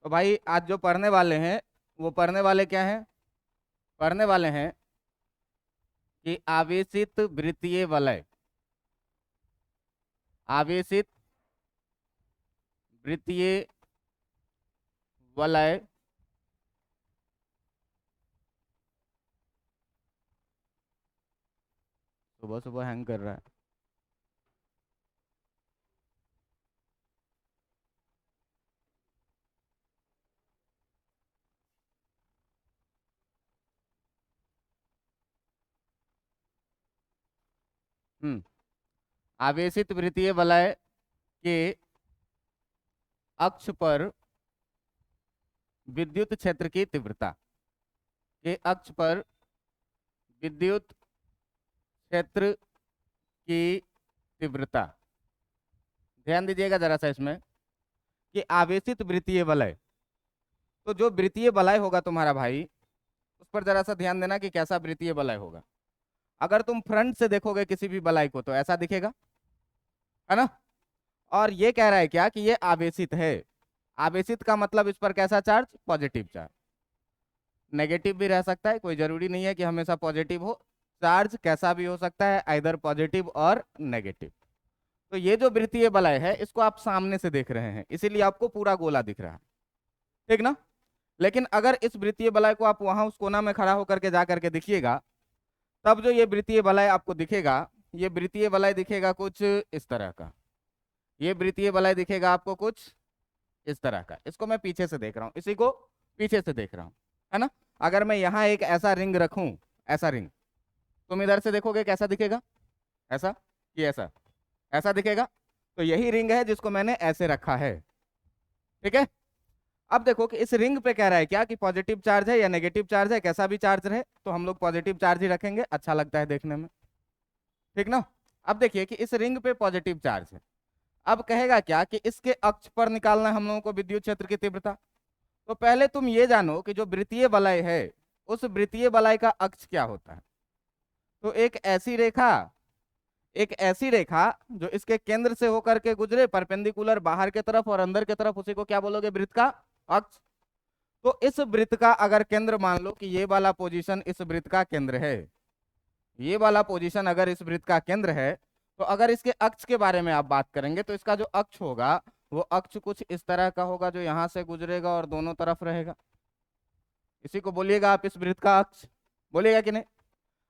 तो भाई आज जो पढ़ने वाले हैं वो पढ़ने वाले क्या हैं? पढ़ने वाले हैं कि आवेशित वृत्तीय वलय। आवेशित वृत्तीय वलय सुबह सुबह हैंग कर रहा है। हम्म। आवेशित वृत्तीय वलय के अक्ष पर विद्युत क्षेत्र की तीव्रता, के अक्ष पर विद्युत क्षेत्र की तीव्रता। ध्यान दीजिएगा जरा सा इसमें कि आवेशित वृत्तीय वलय, तो जो वृत्तीय वलय होगा तुम्हारा भाई, उस पर जरा सा ध्यान देना कि कैसा वृत्तीय वलय होगा। अगर तुम फ्रंट से देखोगे किसी भी वलय को तो ऐसा दिखेगा, है ना। और ये कह रहा है क्या कि ये आवेशित है। आवेशित का मतलब इस पर कैसा चार्ज? Positive charge. नेगेटिव भी रह सकता है, कोई जरूरी नहीं है कि हमेशा पॉजिटिव हो। चार्ज कैसा भी हो सकता है, आइदर पॉजिटिव और नेगेटिव। तो ये जो वृत्तीय वलय है इसको आप सामने से देख रहे हैं, इसीलिए आपको पूरा गोला दिख रहा है, ठीक ना। लेकिन अगर इस वृत्तीय वलय को आप वहां उस कोना में खड़ा होकर के जा करके देखिएगा, तब जो ये वृत्तीय वलय आपको दिखेगा, ये वृत्तीय वलय दिखेगा कुछ इस तरह का। ये वृत्तीय वलय दिखेगा आपको कुछ इस तरह का। इसको मैं पीछे से देख रहा हूँ, इसी को पीछे से देख रहा हूँ, है ना। अगर मैं यहाँ एक ऐसा रिंग रखूं, ऐसा रिंग, तुम इधर से देखोगे कैसा दिखेगा? ऐसा कि ऐसा? ऐसा दिखेगा। तो यही रिंग है जिसको मैंने ऐसे रखा है, ठीक है। अब देखो कि इस रिंग पे कह रहा है क्या कि पॉजिटिव चार्ज है या नेगेटिव चार्ज है, कैसा भी चार्ज रहे, तो हम लोग पॉजिटिव चार्ज ही रखेंगे, अच्छा लगता है देखने में, ठीक ना। अब देखिए कि इस रिंग पे पॉजिटिव चार्ज है। अब कहेगा क्या कि इसके अक्ष पर निकालना है हम लोगों को विद्युत क्षेत्र की तीव्रता। तो पहले तुम ये जानो कि जो वृत्तीय वलय है उस वृत्तीय वलय का अक्ष क्या होता है। तो एक ऐसी रेखा जो इसके केंद्र से होकर के गुजरे परपेंडिकुलर बाहर के तरफ और अंदर के तरफ, उसी को क्या बोलोगे? वृत्त का अक्ष। तो इस वृत्त का अगर केंद्र मान लो कि ये वाला पोजीशन इस वृत्त का केंद्र है, ये वाला पोजीशन अगर इस वृत्त का केंद्र है, तो अगर इसके अक्ष के बारे में आप बात करेंगे तो इसका जो अक्ष होगा वो अक्ष कुछ इस तरह का होगा, जो यहां से गुजरेगा और दोनों तरफ रहेगा। इसी को बोलिएगा आप इस वृत्त का अक्ष, बोलिएगा कि नहीं।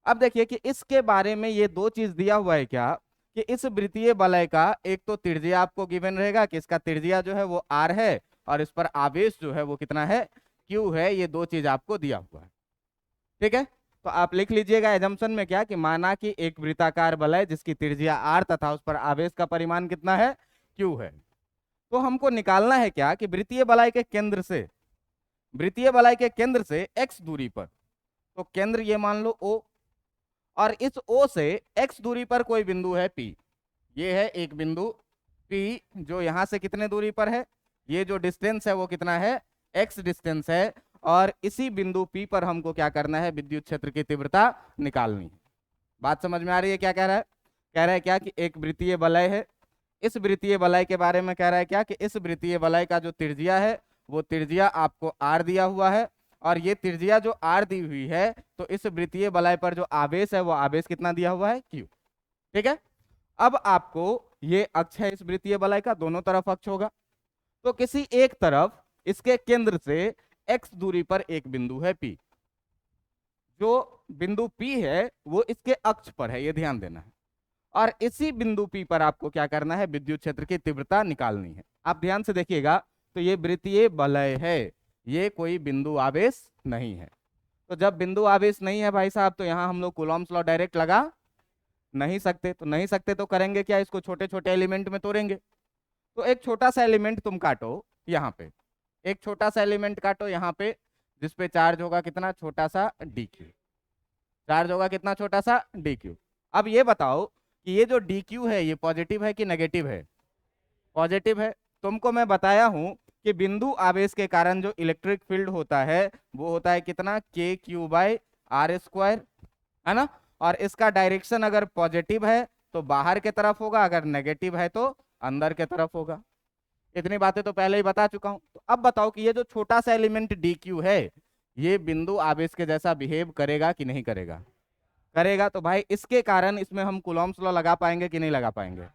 अब देखिए कि इसके बारे में ये दो चीज दिया हुआ है क्या कि इस वृत्तीय वलय का एक तो त्रिज्या आपको गिवन रहेगा कि इसका त्रिज्या जो है वो r है, और इस पर आवेश जो है वो कितना है? q है। ये दो चीज आपको दिया हुआ है, ठीक है। तो आप लिख लीजिएगा एजम्पशन में क्या कि माना कि एक वृत्ताकार वलय जिसकी त्रिज्या r तथा उस पर आवेश का परिमाण कितना है? q है। तो हमको निकालना है क्या कि वृत्तीय वलय के केंद्र से, वृत्तीय वलय के केंद्र से x दूरी पर, तो केंद्र ये मान लो O, और इस O से x दूरी पर कोई बिंदु है P। ये है एक बिंदु P जो यहां से कितने दूरी पर है? ये जो डिस्टेंस है वो कितना है? x डिस्टेंस है। और इसी बिंदु P पर हमको क्या करना है? विद्युत क्षेत्र की तीव्रता निकालनी है। बात समझ में आ रही है? क्या कह रहा है? कह रहा है क्या कि एक वृत्तीय वलय है, इस वृत्तीय वलय के बारे में कह रहा है क्या कि इस वृत्तीय वलय का जो त्रिज्या है वो त्रिज्या आपको r दिया हुआ है, और ये त्रिज्या जो r दी हुई है, तो इस वृत्तीय वलय पर जो आवेश है वो आवेश कितना दिया हुआ है? q, ठीक है। अब आपको ये अक्ष है इस वृत्तीय वलय का, दोनों तरफ अक्ष होगा। तो किसी एक तरफ इसके केंद्र से x दूरी पर एक बिंदु है P। जो बिंदु P है वो इसके अक्ष पर है, ये ध्यान देना है। और इसी बिंदु P पर आपको क्या करना है? विद्युत क्षेत्र की तीव्रता निकालनी है। आप ध्यान से देखिएगा, तो ये वृत्तीय वलय है, ये कोई बिंदु आवेश नहीं है। तो जब बिंदु आवेश नहीं है भाई साहब, तो यहां हम लोग कूलॉम्स लॉ डायरेक्ट लगा नहीं सकते। तो नहीं सकते तो करेंगे क्या? इसको छोटे छोटे एलिमेंट में तोड़ेंगे। तो एक छोटा सा एलिमेंट तुम काटो यहाँ पे, एक छोटा सा एलिमेंट काटो यहाँ पे, जिसपे चार्ज होगा कितना? छोटा सा dq। चार्ज होगा कितना? छोटा सा dq। अब ये बताओ कि ये जो dq है ये पॉजिटिव है कि नेगेटिव है? पॉजिटिव है। तुमको मैं बताया हूं कि बिंदु आवेश के कारण जो इलेक्ट्रिक फील्ड होता है वो होता है कितना? k q by r square, है ना। और इसका डायरेक्शन अगर पॉजिटिव है तो बाहर के तरफ होगा, अगर नेगेटिव है तो अंदर के तरफ होगा। इतनी बातें तो पहले ही बता चुका हूं। तो अब बताओ कि ये जो छोटा सा एलिमेंट डी क्यू है, ये बिंदु आवेश के जैसा बिहेव करेगा कि नहीं करेगा? करेगा। तो भाई इसके कारण इसमें हम कूलॉम्स लॉ लगा पाएंगे कि नहीं लगा पाएंगे?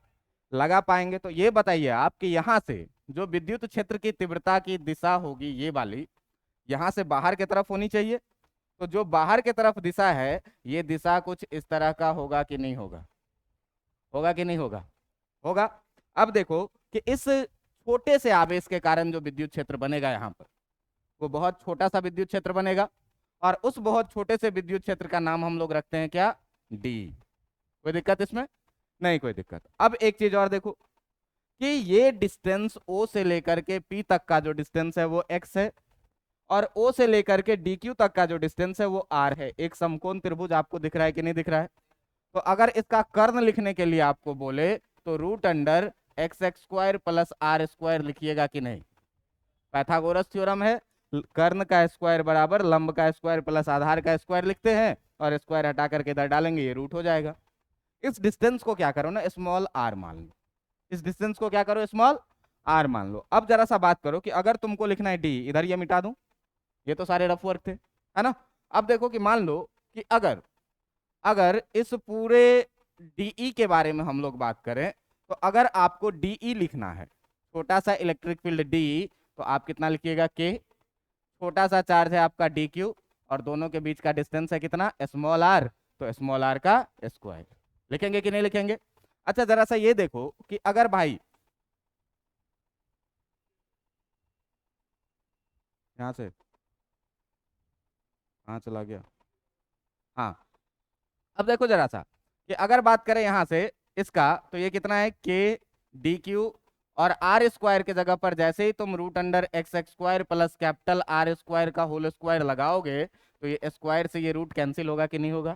लगा पाएंगे। तो ये बताइए आप कि यहाँ से जो विद्युत क्षेत्र की तीव्रता की दिशा होगी ये वाली, यहाँ से बाहर की तरफ होनी चाहिए। तो जो बाहर की तरफ दिशा है, ये दिशा कुछ इस तरह का होगा कि नहीं होगा? होगा कि नहीं होगा? होगा। अब देखो कि इस छोटे से आवेश के कारण जो विद्युत क्षेत्र बनेगा यहाँ पर, वो बहुत छोटा सा विद्युत क्षेत्र बनेगा, और उस बहुत छोटे से विद्युत क्षेत्र का नाम हम लोग रखते हैं क्या? डी। कोई दिक्कत इसमें? नहीं कोई दिक्कत। अब एक चीज और देखो कि ये डिस्टेंस ओ से लेकर के पी तक का जो डिस्टेंस है वो एक्स है, और ओ से लेकर के डी क्यू तक का जो डिस्टेंस है वो आर है। एक समकोण त्रिभुज आपको दिख रहा है कि नहीं दिख रहा है? तो अगर इसका कर्ण लिखने के लिए आपको बोले तो root under x x square plus are square लिखिएगा कि नहीं? पाइथागोरस थ्योरम है, कर्ण का स्क्वायर बराबर लंब का स्क्वायर प्लस आधार का स्क्वायर लिखते हैं, और स्क्वायर हटा करके इधर डालेंगे, ये रूट हो जाएगा। इस डिस्टेंस को क्या करो ना, स्मॉल आर मान लो। इस डिस्टेंस को क्या करो? स्मॉल आर मान लो। अब जरा सा बात करो कि अगर तुमको लिखना है डी, इधर ये मिटा दूं, ये तो सारे रफ वर्क थे, है ना? अब देखो कि मान लो कि अगर अगर इस पूरे डीई के बारे में हम लोग बात करें, तो अगर आपको डीई लिखना है, छोटा सा इलेक्ट्रिक फील्ड डी, तो आप कितना लिखिएगा? के। छोटा सा चार्ज है आपका डी क्यू, और दोनों के बीच का डिस्टेंस है कितना? स्मॉल आर, तो स्मॉल आर का स्क्वायर। लिखेंगे कि नहीं लिखेंगे? अच्छा जरा सा ये देखो कि अगर भाई यहाँ से, कहाँ चला गया? हाँ, अब देखो जरा सा कि अगर बात करें यहाँ से इसका, तो ये कितना है? के डी क्यू, और आर स्क्वायर के जगह पर जैसे ही तुम root under x x square plus capital r square का होल स्क्वायर लगाओगे, तो ये स्क्वायर से ये रूट कैंसिल होगा कि नहीं होगा?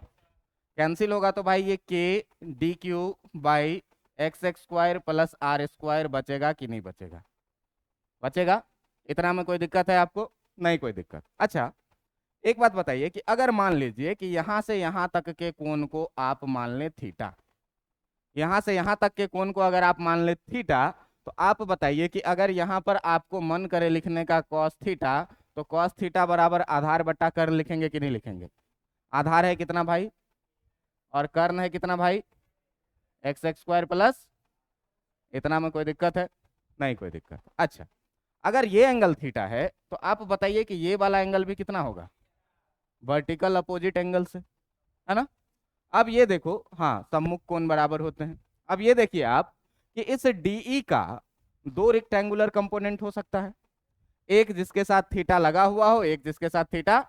कैंसिल होगा। तो भाई ये k d q by x x square plus are square बचेगा कि नहीं बचेगा? बचेगा। इतना में कोई दिक्कत है आपको? नहीं कोई दिक्कत। अच्छा एक बात बताइए कि अगर मान लीजिए कि यहाँ से यहाँ तक के कोण को आप मान लें थीटा, यहाँ से यहाँ तक के कोण को अगर आप मान लें थीटा, तो आप बताइए कि अगर यहाँ पर आपको मन करे लिखने का कॉस थीटा, तो कॉस थीटा बराबर आधार बट्टा कर्ण लिखेंगे कि नहीं लिखेंगे? आधार है कितना भाई, और कर्ण है कितना भाई? एक्स एक्स स्क्वायर प्लस, इतना में कोई दिक्कत है? नहीं कोई दिक्कत। अच्छा अगर ये एंगल थीटा है, तो आप बताइए कि ये वाला एंगल भी कितना होगा? वर्टिकल अपोजिट एंगल से, है ना? अब ये देखो, हाँ सम्मुख कोण बराबर होते हैं। अब ये देखिए आप कि इस डीई का दो रेक्टेंगुलर कंपोनेंट हो सकता है, एक जिसके साथ थीटा लगा हुआ हो, एक जिसके साथ थीटा।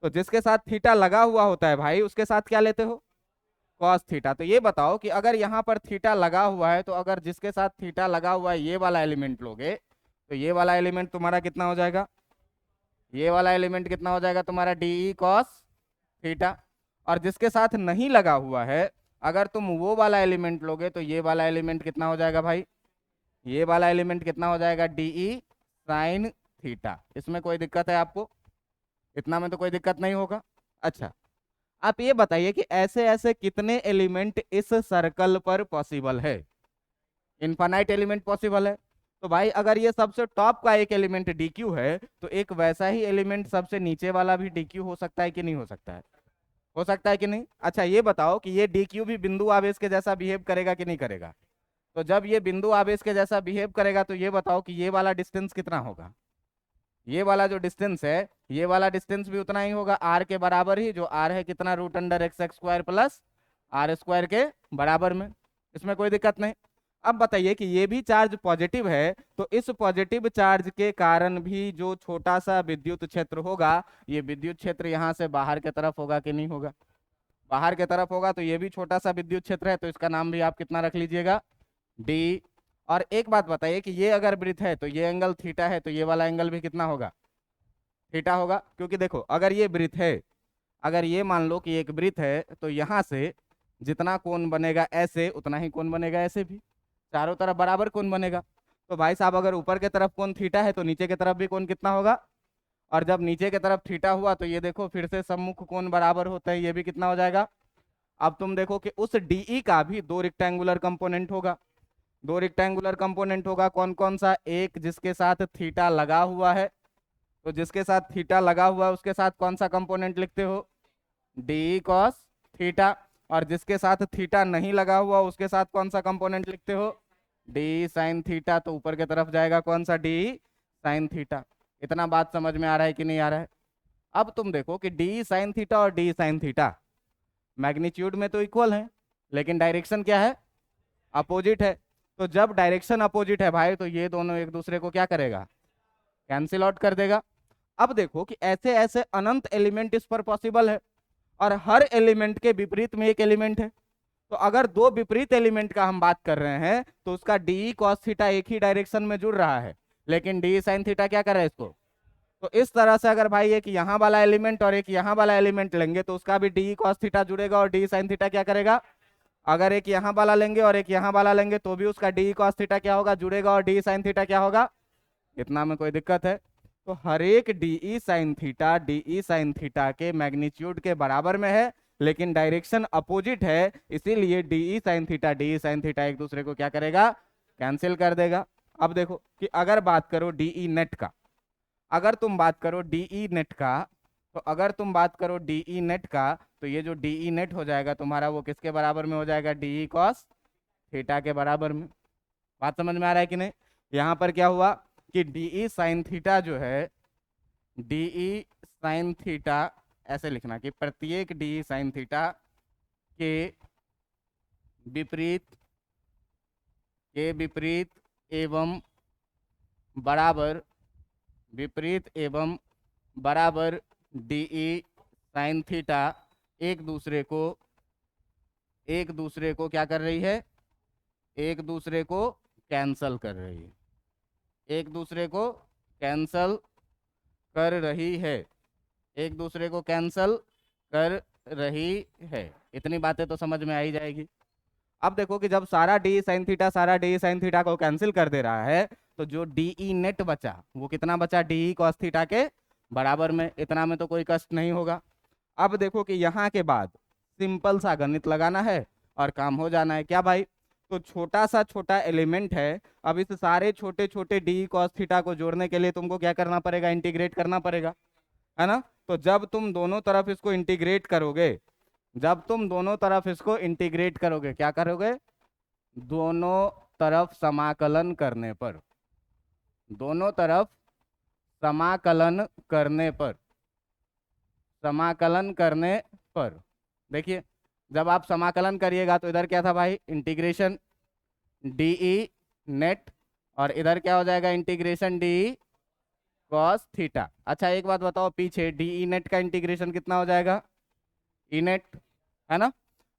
तो जिसके साथ थीटा लगा हुआ होता है भाई, उसके साथ क्या लेते हो? Cos theta. तो ये बताओ कि अगर यहाँ पर थीटा लगा हुआ है, तो अगर जिसके साथ थीटा लगा हुआ है ये वाला एलिमेंट लोगे, तो ये वाला एलिमेंट तुम्हारा कितना हो जाएगा? ये वाला एलिमेंट कितना हो जाएगा तुम्हारा? D e cos theta. और जिसके साथ नहीं लगा हुआ है, अगर तुम वो वाला एलिमेंट लोगे, तो ये वाला एलिमेंट कितना हो जाएगा भाई? ये वाला एलिमेंट कितना हो जाएगा? D e sine theta. इसमें कोई दिक्कत है आपको? इतना में तो कोई दिक्कत नहीं होगा। अच्छा आप ये बताइए कि ऐसे ऐसे कितने एलिमेंट इस सर्कल पर पॉसिबल है? इनफाइनाइट एलिमेंट पॉसिबल है। तो भाई अगर ये सबसे टॉप का एक एलिमेंट डीक्यू है, तो एक वैसा ही एलिमेंट सबसे नीचे वाला भी डीक्यू हो सकता है कि नहीं हो सकता है? हो सकता है कि नहीं? अच्छा ये बताओ कि ये डीक्यू भी बिंदु आवेश के जैसा बिहेव करेगा कि नहीं करेगा? तो जब ये बिंदु आवेश के जैसा बिहेव करेगा, तो ये बताओ कि ये वाला डिस्टेंस कितना होगा? ये वाला जो डिस्टेंस है, ये वाला डिस्टेंस भी उतना ही होगा, आर के बराबर ही। जो आर है कितना? Root under x x square plus are square के बराबर में। इसमें कोई दिक्कत नहीं। अब बताइए कि ये भी चार्ज पॉजिटिव है, तो इस पॉजिटिव चार्ज के कारण भी जो छोटा सा विद्युत क्षेत्र होगा, ये विद्युत क्षेत्र यहाँ से बाहर की तरफ होगा कि नहीं होगा? बाहर की तरफ होगा। तो ये भी छोटा सा विद्युत क्षेत्र है, तो इसका नाम भी आप कितना रख लीजिएगा? डी। और एक बात बताइए कि ये अगर वृत्त है, तो ये एंगल थीटा है, तो ये वाला एंगल भी कितना होगा? थीटा होगा। क्योंकि देखो अगर ये वृत्त है, अगर ये मान लो कि एक वृत्त है, तो यहाँ से जितना कोण बनेगा ऐसे, उतना ही कोण बनेगा ऐसे भी, चारों तरफ बराबर कोण बनेगा। तो भाई साहब अगर ऊपर की तरफ कोण थीटा है, तो नीचे की तरफ भी कोण कितना होगा? और जब नीचे की तरफ थीटा हुआ, तो ये देखो फिर से सम्मुख कोण बराबर होता है, ये भी कितना हो जाएगा? अब तुम देखो कि उस डीई का भी दो रेक्टेंगुलर कंपोनेंट होगा, दो रेक्टेंगुलर कंपोनेंट होगा, कौन कौन सा? एक जिसके साथ थीटा लगा हुआ है, तो जिसके साथ थीटा लगा हुआ है उसके साथ कौन सा कंपोनेंट लिखते हो? D cos theta. और जिसके साथ थीटा नहीं लगा हुआ उसके साथ कौन सा कंपोनेंट लिखते हो? D sine theta. तो ऊपर की तरफ जाएगा कौन सा? D sine theta. इतना बात समझ में आ रहा है कि नहीं आ रहा है? अब तुम देखो कि डी साइन थीटा और डी साइन थीटा मैग्नीट्यूड में तो इक्वल है, लेकिन डायरेक्शन क्या है? अपोजिट है। तो जब डायरेक्शन अपोजिट है भाई, तो ये दोनों एक दूसरे को क्या करेगा? कैंसिल आउट कर देगा। अब देखो कि ऐसे ऐसे अनंत एलिमेंट इस पर पॉसिबल है, और हर एलिमेंट के विपरीत में एक एलिमेंट है। तो अगर दो विपरीत एलिमेंट का हम बात कर रहे हैं, तो उसका डी कॉस थीटा एक ही डायरेक्शन में जुड़ रहा है, लेकिन डी साइन थीटा क्या कर रहा है इसको? तो इस तरह से अगर भाई एक यहाँ वाला एलिमेंट और एक यहाँ वाला एलिमेंट लेंगे, तो उसका भी डी कॉस थीटा जुड़ेगा और डी साइन थीटा क्या करेगा? अगर एक यहाँ वाला लेंगे और एक यहाँ वाला लेंगे, तो भी उसका डी कॉस थीटा क्या होगा? जुड़ेगा, और डी साइन थीटा क्या होगा? इतना में कोई दिक्कत है? तो हर एक डीई साइन थीटा के मैग्नीट्यूड के बराबर में है, लेकिन डायरेक्शन अपोजिट है, इसीलिए डीई साइन थीटा एक दूसरे को क्या करेगा? कैंसिल कर देगा। अब देखो कि अगर बात करो डीई नेट का, अगर तुम बात करो डीई नेट का, तो अगर तुम बात करो डीई नेट का, तो ये जो डीई नेट हो जाएगा तुम्हारा, वो किसके बराबर में हो जाएगा? डीई कॉस थीटा के बराबर में। बात समझ में आ रहा है कि नहीं? यहाँ पर क्या हुआ कि डीई साइन थीटा जो है, डीई साइन थीटा ऐसे लिखना कि प्रत्येक डीई साइन थीटा के विपरीत एवं बराबर, विपरीत एवं बराबर डीई साइन थीटा एक दूसरे को क्या कर रही है? एक दूसरे को कैंसल कर रही है, एक दूसरे को कैंसल कर रही है, एक दूसरे को कैंसल कर रही है। इतनी बातें तो समझ में आ ही जाएगी। अब देखो कि जब सारा डी साइन थीटा को कैंसिल कर दे रहा है, तो जो डीई नेट बचा वो कितना बचा? डीई कॉस थीटा के बराबर में। इतना में तो कोई कष्ट नहीं होगा। अब देखो कि यहाँ के बाद सिंपल सा गणित लगाना है और काम हो जाना है। क्या भाई? तो छोटा सा छोटा एलिमेंट है, अब इस सारे छोटे छोटे डी कॉस थीटा को जोड़ने के लिए तुमको क्या करना पड़ेगा? इंटीग्रेट करना पड़ेगा, है ना? तो जब तुम दोनों तरफ इसको इंटीग्रेट करोगे, क्या करोगे? दोनों तरफ समाकलन करने पर, दोनों तरफ समाकलन करने पर देखिए, जब आप समाकलन करिएगा तो इधर क्या था भाई? इंटीग्रेशन डीई नेट, और इधर क्या हो जाएगा? Integration d e cos theta. अच्छा एक बात बताओ, पीछे डीई नेट का इंटीग्रेशन कितना हो जाएगा? ई नेट, है ना?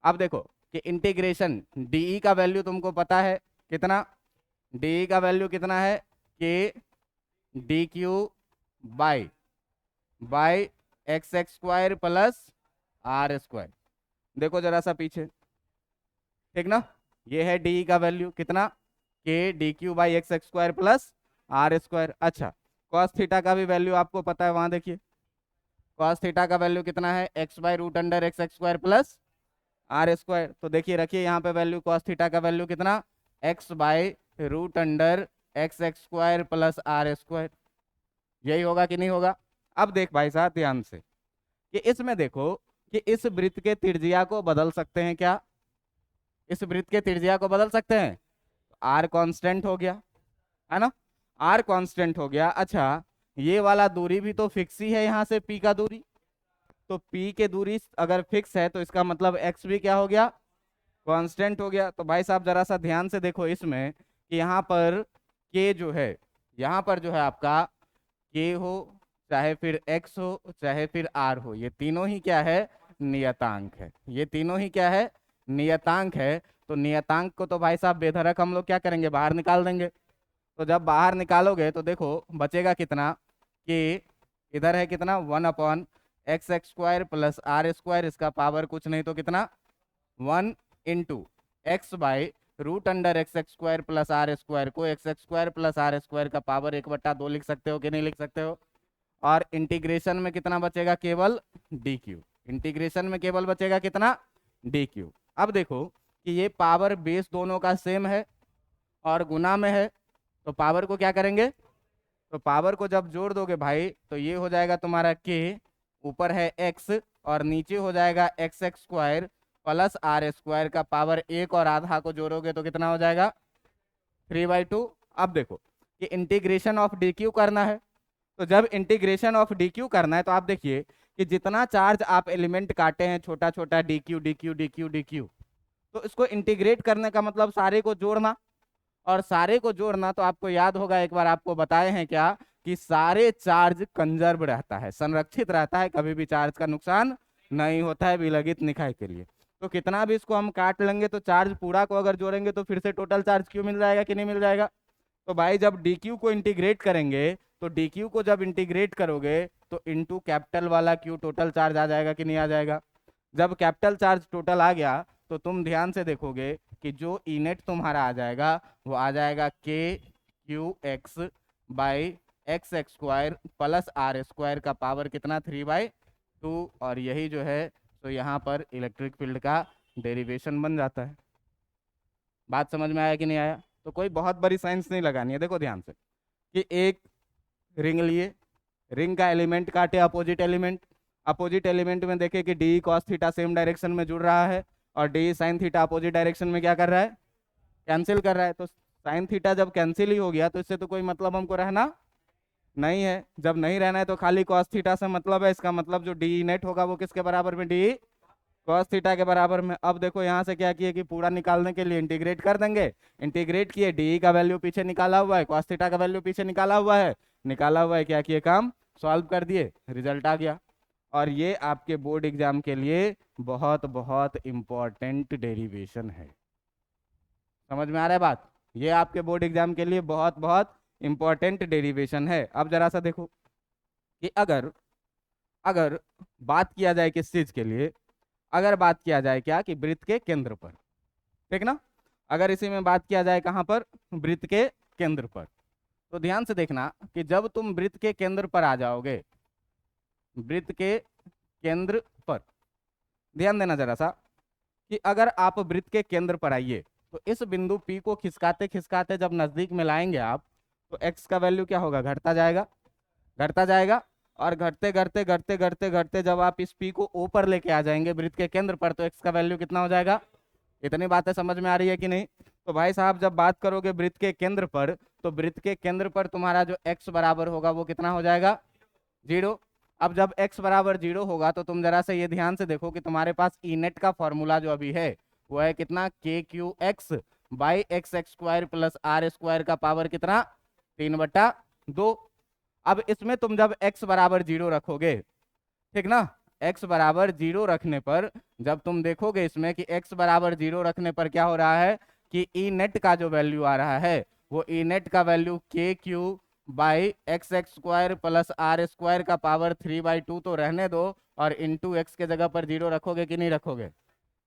अब देखो कि इंटीग्रेशन डीई का वैल्यू तुमको पता है कितना? डीई का वैल्यू कितना है? K d q by x square plus are square. देखो जरा सा पीछे, ठीक ना? ये है डी का वैल्यू कितना? K d q by x square plus are square. अच्छा कॉस थीटा का भी वैल्यू आपको पता है, वहां देखिए कॉस थीटा का वैल्यू कितना है? X by root under x square plus are square. तो देखिए रखिए यहाँ पे वैल्यू, कॉस थीटा का वैल्यू कितना? X by root under x square plus are square. यही होगा कि नहीं होगा? अब देख भाई साहब ध्यान से कि इसमें देखो कि इस वृत्त के त्रिज्या को बदल सकते हैं क्या? इस वृत्त के त्रिज्या को बदल सकते हैं। आर कांस्टेंट हो गया, है ना? आर कांस्टेंट हो गया। अच्छा ये वाला दूरी भी तो फिक्स ही है, यहाँ से पी का दूरी, तो पी के दूरी अगर फिक्स है तो इसका मतलब एक्स भी क्या हो गया? कांस्टेंट हो गया। तो भाई साहब जरा सा ध्यान से देखो इसमें कि यहाँ पर के जो है, यहाँ पर जो है आपका के हो, चाहे फिर एक्स हो, चाहे फिर आर हो, ये तीनों ही क्या है? नियतांक है। ये तीनों ही क्या है? नियतांक है। तो नियतांक को तो भाई साहब बेधड़क हम लोग क्या करेंगे? बाहर निकाल देंगे। तो जब बाहर निकालोगे तो देखो बचेगा कितना? कि इधर है कितना? 1/एक्स स्क्वायर प्लस आर स्क्वायर, इसका पावर कुछ नहीं तो कितना? 1 into X by root under x square plus are square को X square plus are square का पावर 1/2 लिख सकते हो कि नहीं लिख सकते हो? और इंटीग्रेशन में कितना बचेगा? केवल डी क्यू। इंटीग्रेशन में केवल बचेगा कितना? D Q. अब देखो कि ये पावर बेस दोनों का सेम है, और गुना में है, तो पावर को क्या करेंगे, तो पावर को जब जोड़ दोगे भाई तो ये हो जाएगा तुम्हारा k, ऊपर है x और नीचे हो जाएगा x x square plus are square का पावर 1 और आधा को जोड़ोगे तो कितना हो जाएगा 3/2। अब देखो कि इंटीग्रेशन ऑफ डी क्यू करना है, तो जब इंटीग्रेशन ऑफ डी क्यू करना है तो आप देखिए कि जितना चार्ज आप एलिमेंट काटे हैं छोटा छोटा D Q D Q D Q D Q, तो इसको इंटीग्रेट करने का मतलब सारे को जोड़ना, और सारे को जोड़ना तो आपको याद होगा एक बार आपको बताए हैं क्या कि सारे चार्ज कंजर्व रहता है, संरक्षित रहता है, कभी भी चार्ज का नुकसान नहीं होता है विलगित निकाय के लिए। तो कितना भी इसको हम काट लेंगे तो चार्ज पूरा को अगर जोड़ेंगे तो फिर से टोटल चार्ज क्यू मिल जाएगा कि नहीं मिल जाएगा। तो भाई जब डी क्यू को इंटीग्रेट करेंगे तो डी क्यू को जब इंटीग्रेट करोगे तो इनटू कैपिटल वाला क्यू टोटल चार्ज आ जाएगा कि नहीं आ जाएगा। जब कैपिटल चार्ज टोटल आ गया तो तुम ध्यान से देखोगे कि जो ई नेट तुम्हारा आ जाएगा वो आ जाएगा k q x by x x square plus are square का पावर कितना 3/2, और यही जो है तो यहाँ पर इलेक्ट्रिक फील्ड का डेरिवेशन बन जाता है। बात समझ में आया कि नहीं आया। तो कोई बहुत बड़ी साइंस नहीं लगानी है, देखो ध्यान से कि एक रिंग लिए, रिंग का एलिमेंट काटे अपोजिट एलिमेंट, अपोजिट एलिमेंट में देखे कि D cos theta same direction में जुड़ रहा है और D sine theta opposite direction में क्या कर रहा है, कैंसिल कर रहा है। तो साइन थीटा जब कैंसिल ही हो गया तो इससे तो कोई मतलब हमको रहना नहीं है। जब नहीं रहना है तो खाली कॉस थीटा से मतलब है, इसका मतलब जो डी नेट होगा वो किसके बराबर में, डी कॉस थीटा के बराबर में। अब देखो यहाँ से क्या किए कि पूरा निकालने के लिए इंटीग्रेट कर देंगे, इंटीग्रेट किए डी का वैल्यू पीछे निकाला हुआ है, कॉस थीटा का वैल्यू पीछे निकाला हुआ है, क्या किए काम सॉल्व कर दिए, रिजल्ट आ गया। और ये आपके बोर्ड एग्जाम के लिए बहुत बहुत इंपॉर्टेंट डेरिवेशन है। समझ में आ रहा है बात, ये आपके बोर्ड एग्जाम के लिए बहुत बहुत इंपॉर्टेंट डेरिवेशन है। अब जरा सा देखो कि अगर अगर बात किया जाए किस चीज के लिए, अगर बात किया जाए क्या कि वृत्त के केंद्र पर, ठीक ना, अगर इसी में बात किया जाए कहां पर, वृत्त के केंद्र पर, तो ध्यान से देखना कि जब तुम वृत्त के केंद्र पर आ जाओगे, वृत्त के केंद्र पर ध्यान देना जरा सा कि अगर आप वृत्त के केंद्र पर आइए तो इस बिंदु P को खिसकाते खिसकाते जब नजदीक में लाएंगे आप तो x का वैल्यू क्या होगा, घटता जाएगा, घटता जाएगा, और घटते घटते घटते घटते घटते जब आप इस P को ऊपर लेके आ जाएंगे वृत्त के केंद्र पर तो x का वैल्यू कितना हो जाएगा। इतनी बातें समझ में आ रही है कि नहीं। तो भाई साहब जब बात करोगे वृत्त के केंद्र पर तो वृत्त के केंद्र पर तुम्हारा जो x बराबर होगा वो कितना हो जाएगा, 0। अब जब x बराबर 0 होगा तो तुम जरा से ये ध्यान से देखो कि तुम्हारे पास ई नेट का फॉर्मूला जो अभी है वो है कितना, k q x by x x square plus are square का पावर कितना 3/2। अब इसमें तुम जब x बराबर 0 रखोगे, ठीक ना, x बराबर 0 रखने पर जब तुम देखोगे इसमें कि x बराबर 0 रखने पर क्या हो रहा है कि ई नेट का जो वैल्यू आ रहा है वो ई नेट का value k q by x x square plus are square का पावर 3/2 तो रहने दो, और इंटू एक्स के जगह पर 0 रखोगे कि नहीं रखोगे,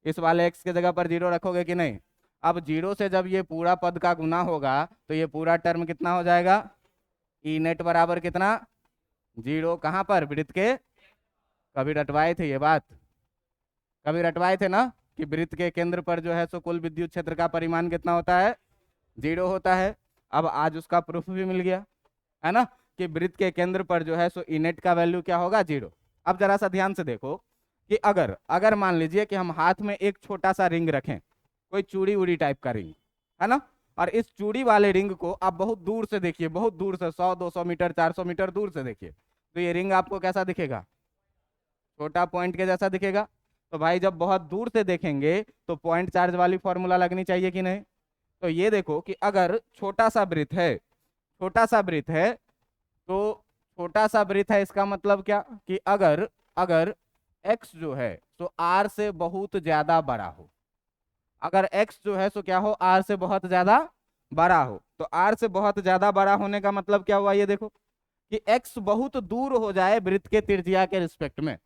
इस वाले x के जगह पर 0 रखोगे कि नहीं। अब 0 से जब ये पूरा पद का गुना होगा तो ये पूरा टर्म कितना हो जाएगा, ई नेट बराबर कितना 0, कहाँ पर, वृत्त के, कभी रटवाए थे ये बात, कभी रटवाए थे ना कि वृत्त के केंद्र पर जो है सो कुल विद्युत क्षेत्र का परिमाण कितना होता है, 0 होता है। अब आज उसका प्रूफ भी मिल गया है ना कि वृत्त के केंद्र पर जो है सो ई नेट का वैल्यू क्या होगा, 0। अब जरा सा ध्यान से देखो कि अगर अगर मान लीजिए कि हम हाथ में एक छोटा सा रिंग रखें, कोई चूड़ी उड़ी टाइप का रिंग है ना, और इस चूड़ी वाले रिंग को आप बहुत दूर से देखिए, बहुत दूर से 100-200 मीटर 400 मीटर दूर से देखिए, तो ये रिंग आपको कैसा दिखेगा, छोटा पॉइंट के जैसा दिखेगा। तो भाई जब बहुत दूर से देखेंगे तो पॉइंट चार्ज वाली फॉर्मूला लगनी चाहिए कि नहीं। तो ये देखो कि अगर छोटा सा वृत्त है, छोटा सा वृत्त है, तो छोटा सा वृत्त है इसका मतलब क्या कि अगर अगर x जो है तो r से बहुत ज्यादा बड़ा हो, अगर x जो है तो क्या हो, r से बहुत ज्यादा बड़ा हो, तो r से बहुत ज्यादा बड़ा होने का मतलब क्या हुआ, ये देखो कि x बहुत दूर हो जाए वृत्त के त्रिज्या के रिस्पेक्ट में।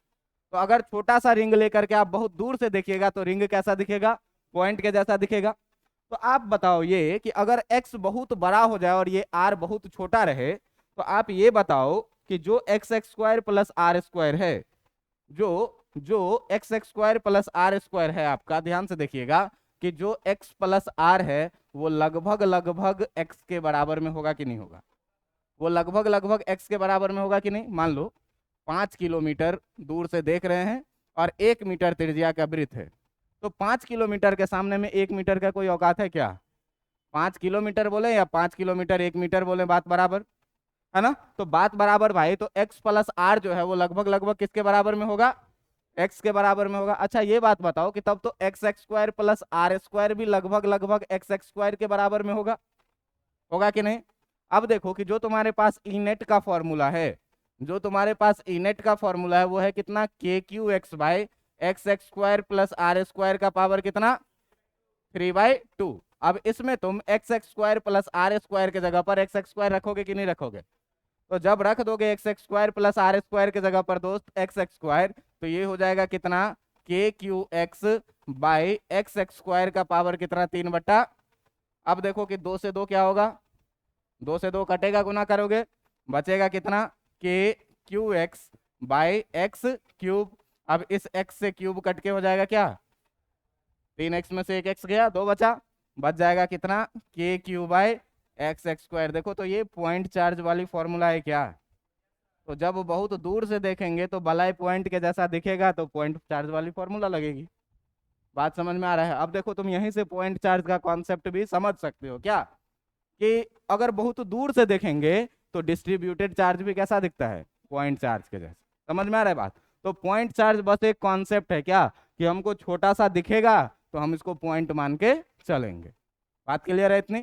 तो अगर छोटा सा रिंग लेकर के आप बहुत दूर से देखिएगा तो रिंग कैसा दिखेगा, पॉइंट के जैसा दिखेगा। तो आप बताओ ये कि अगर x बहुत बड़ा हो जाए और ये r बहुत छोटा रहे तो आप ये बताओ कि जो x x square plus are square है, जो x x square plus are square है आपका, ध्यान से देखिएगा कि जो x प्लस आर है वो लगभग लगभग x के बराबर में होगा कि नहीं होगा, वो लगभग लगभग x के बराबर में होगा कि नहीं। मान लो 5 किलोमीटर दूर से देख रहे हैं और 1 मीटर त्रिज्या का वृत्त है, तो 5 किलोमीटर के सामने में 1 मीटर का कोई औकात है क्या? 5 किलोमीटर बोले या 5 किलोमीटर 1 मीटर बोले, बात बराबर है ना। तो बात बराबर भाई, तो x प्लस आर जो है वो लगभग लगभग किसके बराबर में होगा, x के बराबर में होगा। अच्छा ये बात बताओ कि तब तो x x square plus are square भी लगभग लगभग एक्स एक्स स्क्वायर के बराबर में होगा, होगा कि नहीं। अब देखो कि जो तुम्हारे पास ई नेट का फॉर्मूला है, जो तुम्हारे पास ई नेट का फॉर्मूला है वो है कितना, k q x by x x square plus are square का पावर कितना, 3/2। अब इसमें तुम x x square plus are square के जगह पर एक्स एक्स स्क्वायर रखोगे कि नहीं रखोगे, तो जब रख दोगे x x square plus are square के जगह पर दोस्त एक्स एक्स स्क्वायर, तो ये हो जाएगा कितना, k q x by x x square का पावर कितना, 3/। अब देखो कि 2 से 2 क्या होगा, 2 से 2 कटेगा, गुना करोगे बचेगा कितना, k q x by x cube. अब इस x से क्यूब कट के हो जाएगा क्या, 3x में से एक x गया, 2 बचा, बच जाएगा कितना, k q by x x square. देखो तो ये पॉइंट चार्ज वाली फॉर्मूला है क्या, तो जब बहुत दूर से देखेंगे तो बलाई पॉइंट के जैसा दिखेगा तो पॉइंट चार्ज वाली फॉर्मूला लगेगी। बात समझ में आ रहा है। अब देखो तुम यहीं से पॉइंट चार्ज का कॉन्सेप्ट भी समझ सकते हो क्या, कि अगर बहुत दूर से देखेंगे तो डिस्ट्रीब्यूटेड चार्ज भी कैसा दिखता है, पॉइंट चार्ज के जैसा। समझ में आ रहा है बात। तो पॉइंट चार्ज बस एक कॉन्सेप्ट है क्या, कि हमको छोटा सा दिखेगा तो हम इसको पॉइंट मान के चलेंगे। बात क्लियर है इतनी।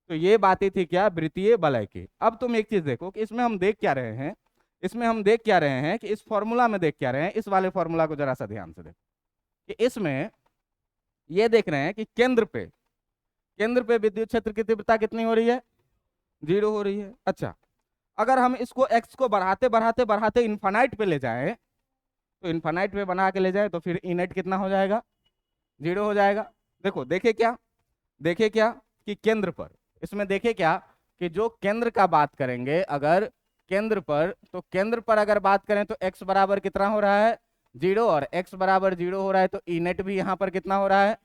तो ये बातें थी क्या, वृत्तीय बलय की। अब तुम एक चीज देखो कि इसमें हम देख क्या रहे हैं, इसमें हम देख क्या रहे हैं कि इस फॉर्मूला में देख क्या रहे हैं, इस वाले फॉर्मूला को जरा सा ध्यान से देखो कि इसमें ये देख रहे हैं कि केंद्र पे विद्युत क्षेत्र की तीव्रता कितनी हो रही है, 0 हो रही है। अच्छा अगर हम इसको x को बढ़ाते बढ़ाते बढ़ाते इन्फानाइट पे ले जाएं, तो इन्फानाइट पे बना के ले जाए तो फिर ई नेट कितना हो जाएगा, 0 हो जाएगा। देखो देखे क्या कि केंद्र पर, इसमें देखे क्या कि जो केंद्र का बात करेंगे अगर केंद्र पर, तो केंद्र पर अगर बात करें तो x बराबर कितना हो रहा है, 0, और x बराबर 0 हो रहा है तो ई नेट भी यहाँ पर कितना हो रहा है,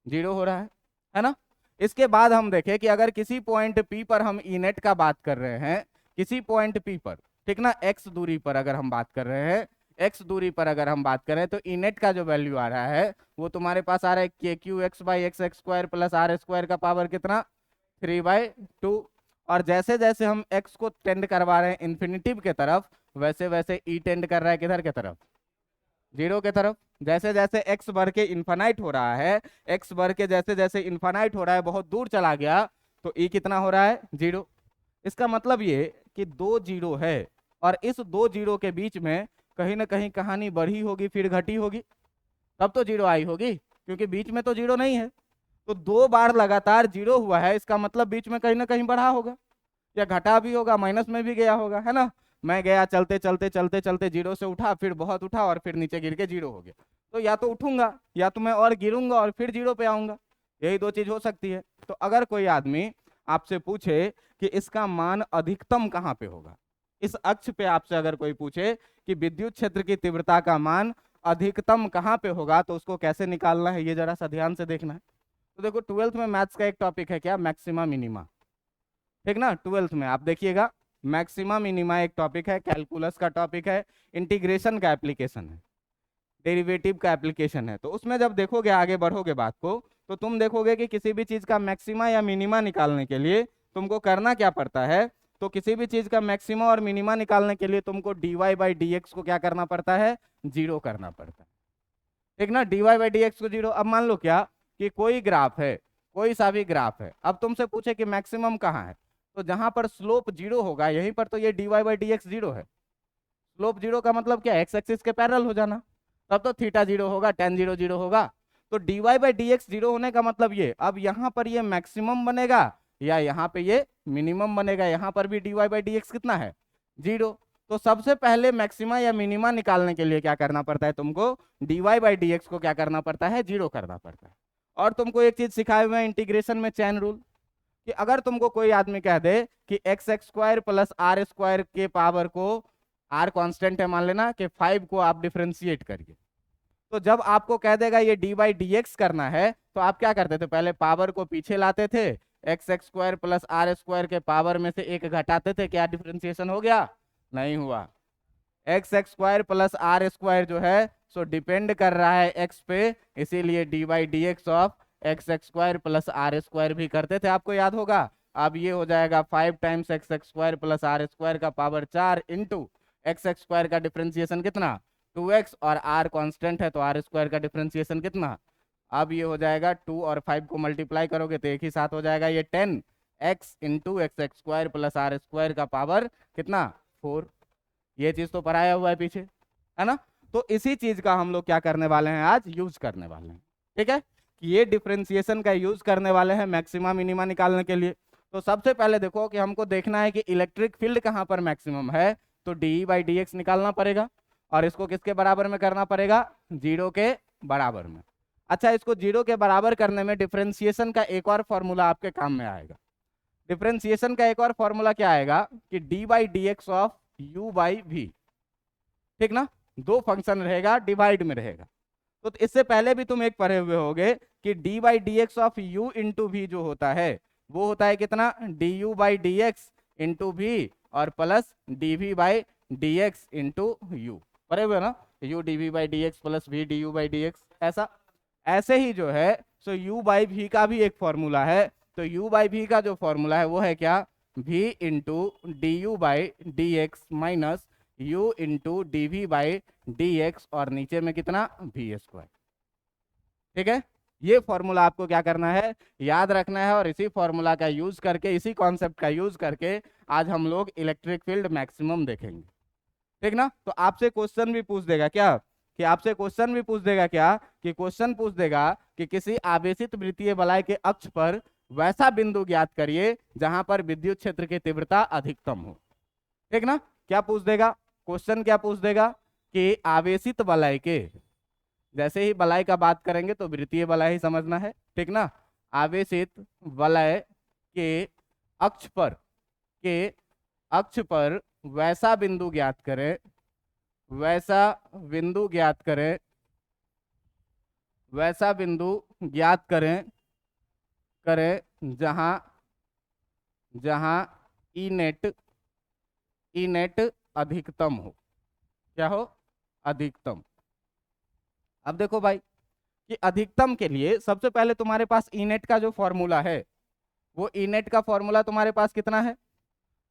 0 हो रहा है ना। इसके बाद हम देखें कि अगर किसी पॉइंट P पर हम ई नेट का बात कर रहे हैं, किसी पॉइंट P पर, ठीक ना, x दूरी पर अगर हम बात कर रहे हैं, x दूरी पर अगर हम बात करें तो ई नेट का जो वैल्यू आ रहा है वो तुम्हारे पास आ रहा है k q x by x x square plus are square का पावर कितना, 3/2। और जैसे जैसे हम x को टेंड करवा रहे हैं इन्फिनिटिव के तरफ, वैसे वैसे ई टेंड कर रहा है किधर के तरफ, 0 के तरफ। जैसे जैसे x बढ़ के इन्फानाइट हो रहा है, x बढ़ के जैसे जैसे इन्फानाइट हो रहा है, बहुत दूर चला गया, तो ई कितना हो रहा है, 0। इसका मतलब ये कि 2 0 है, और इस 2 0 के बीच में कहीं ना कहीं कहानी बढ़ी होगी फिर घटी होगी, तब तो 0 आई होगी, क्योंकि बीच में तो 0 नहीं है। तो 2 बार लगातार 0 हुआ है, इसका मतलब बीच में कहीं ना कहीं बढ़ा होगा, या घटा भी होगा, माइनस में भी गया होगा, है ना। मैं गया चलते चलते चलते चलते 0 से उठा, फिर बहुत उठा और फिर नीचे गिर के 0 हो गया, तो या तो उठूंगा या तो मैं और गिरूंगा और फिर 0 पे आऊंगा, यही 2 चीज हो सकती है। तो अगर कोई आदमी आपसे पूछे कि इसका मान अधिकतम कहाँ पे होगा, इस अक्ष पे आपसे अगर कोई पूछे कि विद्युत क्षेत्र की तीव्रता का मान अधिकतम कहाँ पे होगा, तो उसको कैसे निकालना है ये जरा सा ध्यान से देखना है। तो देखो 12th में मैथ्स का एक टॉपिक है क्या, मैक्सिमा मिनिमा, ठीक ना। 12th में आप देखिएगा मैक्सिमा मिनिमा एक टॉपिक है, कैलकुलस का टॉपिक है, इंटीग्रेशन का एप्लीकेशन है, डेरिवेटिव का एप्लीकेशन है। तो उसमें जब देखोगे आगे बढ़ोगे बात को, तो तुम देखोगे कि किसी भी चीज का मैक्सिमा या मिनिमा निकालने के लिए तुमको करना क्या पड़ता है, तो किसी भी चीज का मैक्सिमा और मिनिमा निकालने के लिए तुमको dy बाई डी एक्स को क्या करना पड़ता है, 0 करना पड़ता है, ठीक ना। dy बाई डी एक्स को 0। अब मान लो क्या कि कोई ग्राफ है, कोई सा भी ग्राफ है, अब तुमसे पूछे कि मैक्सिमम कहाँ है, तो जहां पर स्लोप 0 होगा यहीं पर तो ये dy बाई डी एक्स 0 है। स्लोप 0 का मतलब क्या है, एक्स एक्सिस के पैरेलल हो जाना, तब तो थीटा 0 होगा, tan 0 0 होगा। तो dy बाई डी एक्स 0 होने का मतलब ये, अब यहाँ पर ये मैक्सिमम बनेगा या यहाँ पे ये मिनिमम बनेगा, यहाँ पर भी dy बाई डी एक्स कितना है, 0। तो सबसे पहले मैक्सिमा या मिनिमा निकालने के लिए क्या करना पड़ता है तुमको, dy बाई डी एक्स को क्या करना पड़ता है, 0 करना पड़ता है। और तुमको एक चीज सिखाए हुए हैं इंटीग्रेशन में, चैन रूल, कि अगर तुमको कोई आदमी कह दे कि x x square plus are square के पावर को, आर कांस्टेंट है मान लेना, कि 5 को आप डिफ्रेंशिएट करिए, तो जब आपको कह देगा ये डी बाई डी एक्स करना है तो आप क्या करते थे, पहले पावर को पीछे लाते थे, x x square plus are square के पावर में से एक घटाते थे, क्या डिफरेंशिएशन हो गया? नहीं हुआ। X x square plus are square जो है सो डिपेंड कर रहा है एक्स पे, इसीलिए d by D x of x x square plus are square भी करते थे, आपको याद होगा। अब ये हो जाएगा 5 times X x square plus are square का power 4 into x x square का डिफरेंशिएशन कितना, 2x, और r कांस्टेंट है तो आर स्क्वायर का डिफरेंशिएशन कितना। अब ये हो जाएगा 2 और 5 को मल्टीप्लाई करोगे तो एक ही साथ हो जाएगा ये 10x into x x square plus are square का पावर कितना, 4। ये चीज तो पढ़ाया हुआ है पीछे, है ना। तो इसी चीज का हम लोग क्या करने वाले हैं, आज यूज करने वाले हैं। ठीक है, कि ये डिफरेंशिएशन का यूज करने वाले हैं मैक्सिमा मिनिमा निकालने के लिए। तो सबसे पहले देखो कि हमको देखना है कि इलेक्ट्रिक फील्ड कहाँ पर मैक्सिमम है, तो डी बाई डी एक्स निकालना पड़ेगा, और इसको किसके बराबर में करना पड़ेगा, 0 के बराबर में। अच्छा, इसको 0 के बराबर करने में डिफरेंशिएशन का एक और फॉर्मूला आपके काम में आएगा। डिफरेंशिएशन का एक और फॉर्मूला क्या आएगा कि D by D x of u by v, ठीक ना, दो फंक्शन रहेगा, डिवाइड में रहेगा। तो इससे पहले भी तुम एक पढ़े हुए होगे कि D by D x of U into V जो होता है वो होता है कितना, D you by D X into V और plus D we by D X into U, पढ़े हुए ना, U D we by D X plus V D you by D X. ऐसा ऐसे ही जो है सो यू बाई वी का भी एक फॉर्मूला है। तो यू बाई वी का जो फॉर्मूला है वो है क्या, v into d you by D x minus u into d we by D x, और नीचे में कितना, वी स्क्वायर। ठीक है, ये फॉर्मूला आपको क्या करना है, याद रखना है, और इसी फॉर्मूला का यूज करके, इसी कॉन्सेप्ट का यूज करके आज हम लोग इलेक्ट्रिक फील्ड मैक्सिमम देखेंगे। ठीक ना। तो आपसे क्वेश्चन भी पूछ देगा क्या, कि आपसे क्वेश्चन भी पूछ देगा क्या, कि क्वेश्चन पूछ देगा कि किसी आवेशित वृत्तीय वलय के अक्ष पर वैसा बिंदु ज्ञात करिए जहां पर विद्युत क्षेत्र की तीव्रता अधिकतम हो। ठीक ना, क्या पूछ देगा, क्वेश्चन क्या पूछ देगा कि आवेशित वलय के, जैसे ही वलय का बात करेंगे तो वृत्तीय वलय ही समझना है, ठीक ना, आवेशित वलय के अक्ष पर वैसा बिंदु ज्ञात करें, वैसा बिंदु ज्ञात करें, वैसा बिंदु ज्ञात करें जहां ई नेट अधिकतम हो। क्या हो, अधिकतम। अब देखो भाई कि अधिकतम के लिए सबसे पहले तुम्हारे पास ई नेट का जो फॉर्मूला है, वो ई नेट का फॉर्मूला तुम्हारे पास कितना है,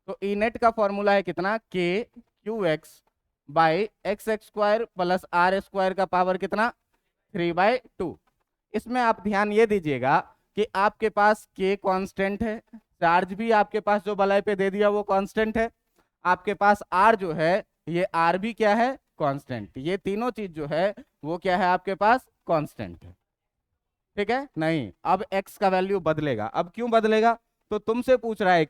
तो ई नेट का फॉर्मूला है कितना, k q x by x x square plus are square का पावर कितना, 3/2। इसमें आप ध्यान ये दीजिएगा कि आपके पास के कांस्टेंट है, चार्ज भी आपके पास जो वलय पे दे दिया वो कांस्टेंट है, आपके पास आर जो है ये आर भी क्या है, कांस्टेंट। ये तीनों चीज जो है वो क्या है आपके पास, कांस्टेंट है। ठीक है, नहीं अब एक्स का वैल्यू बदलेगा। अब क्यों बदलेगा, तो तुमसे पूछ रहा है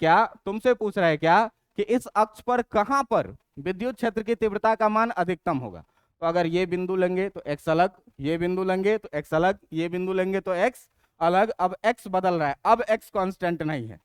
क्या कि इस अक्ष पर कहां पर विद्युत क्षेत्र की तीव्रता का मान अधिकतम होगा। तो अगर ये बिंदु लेंगे तो एक्स अलग, ये बिंदु लेंगे तो एक्स अलग, ये बिंदु लेंगे तो एक्स अलग। अब एक्स बदल रहा है, अब एक्स कांस्टेंट नहीं है,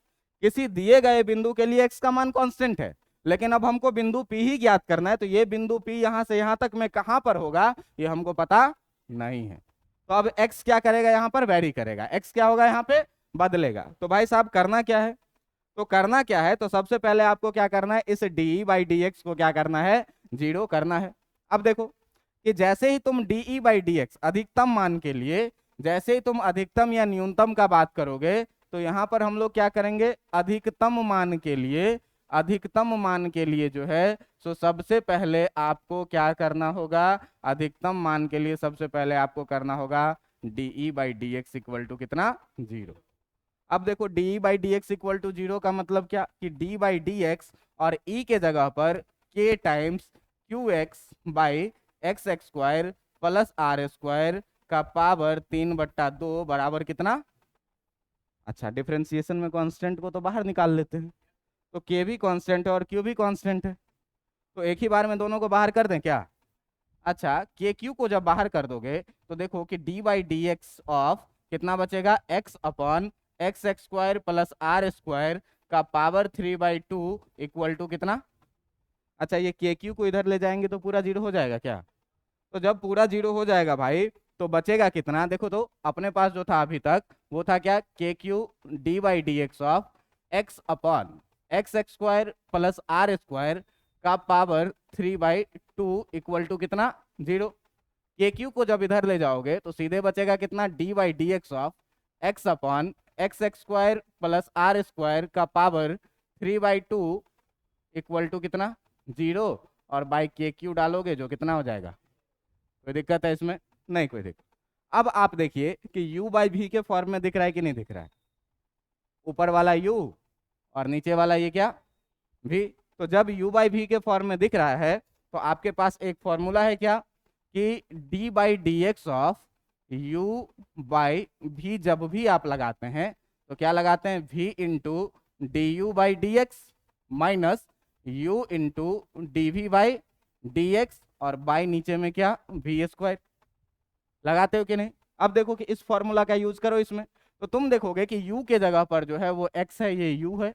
किसी दिए गए बिंदु के लिए एक्स का मान कांस्टेंट है, लेकिन अब हमको बिंदु पी ही ज्ञात करना है। तो ये बिंदु पी यहां से यहां तक में कहां पर होगा ये हमको पता नहीं है। तो अब एक्स क्या करेगा, यहां पर वेरी करेगा, एक्स क्या होगा, यहाँ पे बदलेगा। तो भाई साहब करना क्या है, तो सबसे पहले आपको क्या करना है, इस डी बाई डी एक्स को क्या करना है, 0 करना है। अब देखो कि जैसे ही तुम डी बाई डी एक्स अधिकतम मान के लिए, जैसे ही तुम अधिकतम या न्यूनतम का बात करोगे तो यहां पर हम लोग क्या करेंगे, अधिकतम मान के लिए जो है सो सबसे पहले आपको क्या करना होगा, अधिकतम मान के लिए सबसे पहले आपको करना होगा d by D x equal to कितना, 0। अब देखो d by D x equal to 0 का मतलब क्या, कि डी बाई डी एक्स और ई के जगह पर k times q x by x x square plus are square का पावर 3/2 बराबर कितना। अच्छा, डिफरेंशिएशन में कांस्टेंट को तो बाहर निकाल लेते हैं, तो के भी कांस्टेंट है और क्यू भी कांस्टेंट है, तो एक ही बार में दोनों को बाहर कर दें क्या। अच्छा, के क्यू को जब बाहर कर दोगे तो देखो कि D by D x of कितना बचेगा, x upon x x square plus are square का पावर 3/2 इक्वल टू कितना। अच्छा, ये के क्यू को इधर ले जाएंगे तो पूरा 0 हो जाएगा क्या, तो जब पूरा 0 हो जाएगा भाई तो बचेगा कितना, देखो तो अपने पास जो था अभी तक वो था क्या, k q d by D x of x upon x x square plus are square का पावर 3/2 इक्वल टू कितना, 0। के क्यू को जब इधर ले जाओगे तो सीधे बचेगा कितना, d by D x of x upon x x square plus are square का पावर 3/2 इक्वल टू कितना, 0। और बाई के क्यू डालोगे जो कितना हो जाएगा, कोई दिक्कत है इसमें, नहीं कोई दिक्कत। अब आप देखिए कि u बाई भी के फॉर्म में दिख रहा है कि नहीं दिख रहा है, ऊपर वाला u और नीचे वाला ये क्या, v। तो जब u बाई भी के फॉर्म में दिख रहा है तो आपके पास एक फॉर्मूला है क्या, कि d by D x of u by भी जब भी आप लगाते हैं तो क्या लगाते हैं, v into d you by D x minus u into d we by D x और बाई नीचे में क्या, वी स्क्वायर। लगाते हो कि नहीं। अब देखो कि इस फॉर्मूला का यूज करो इसमें, तो तुम देखोगे कि u के जगह पर जो है वो x है, ये u है,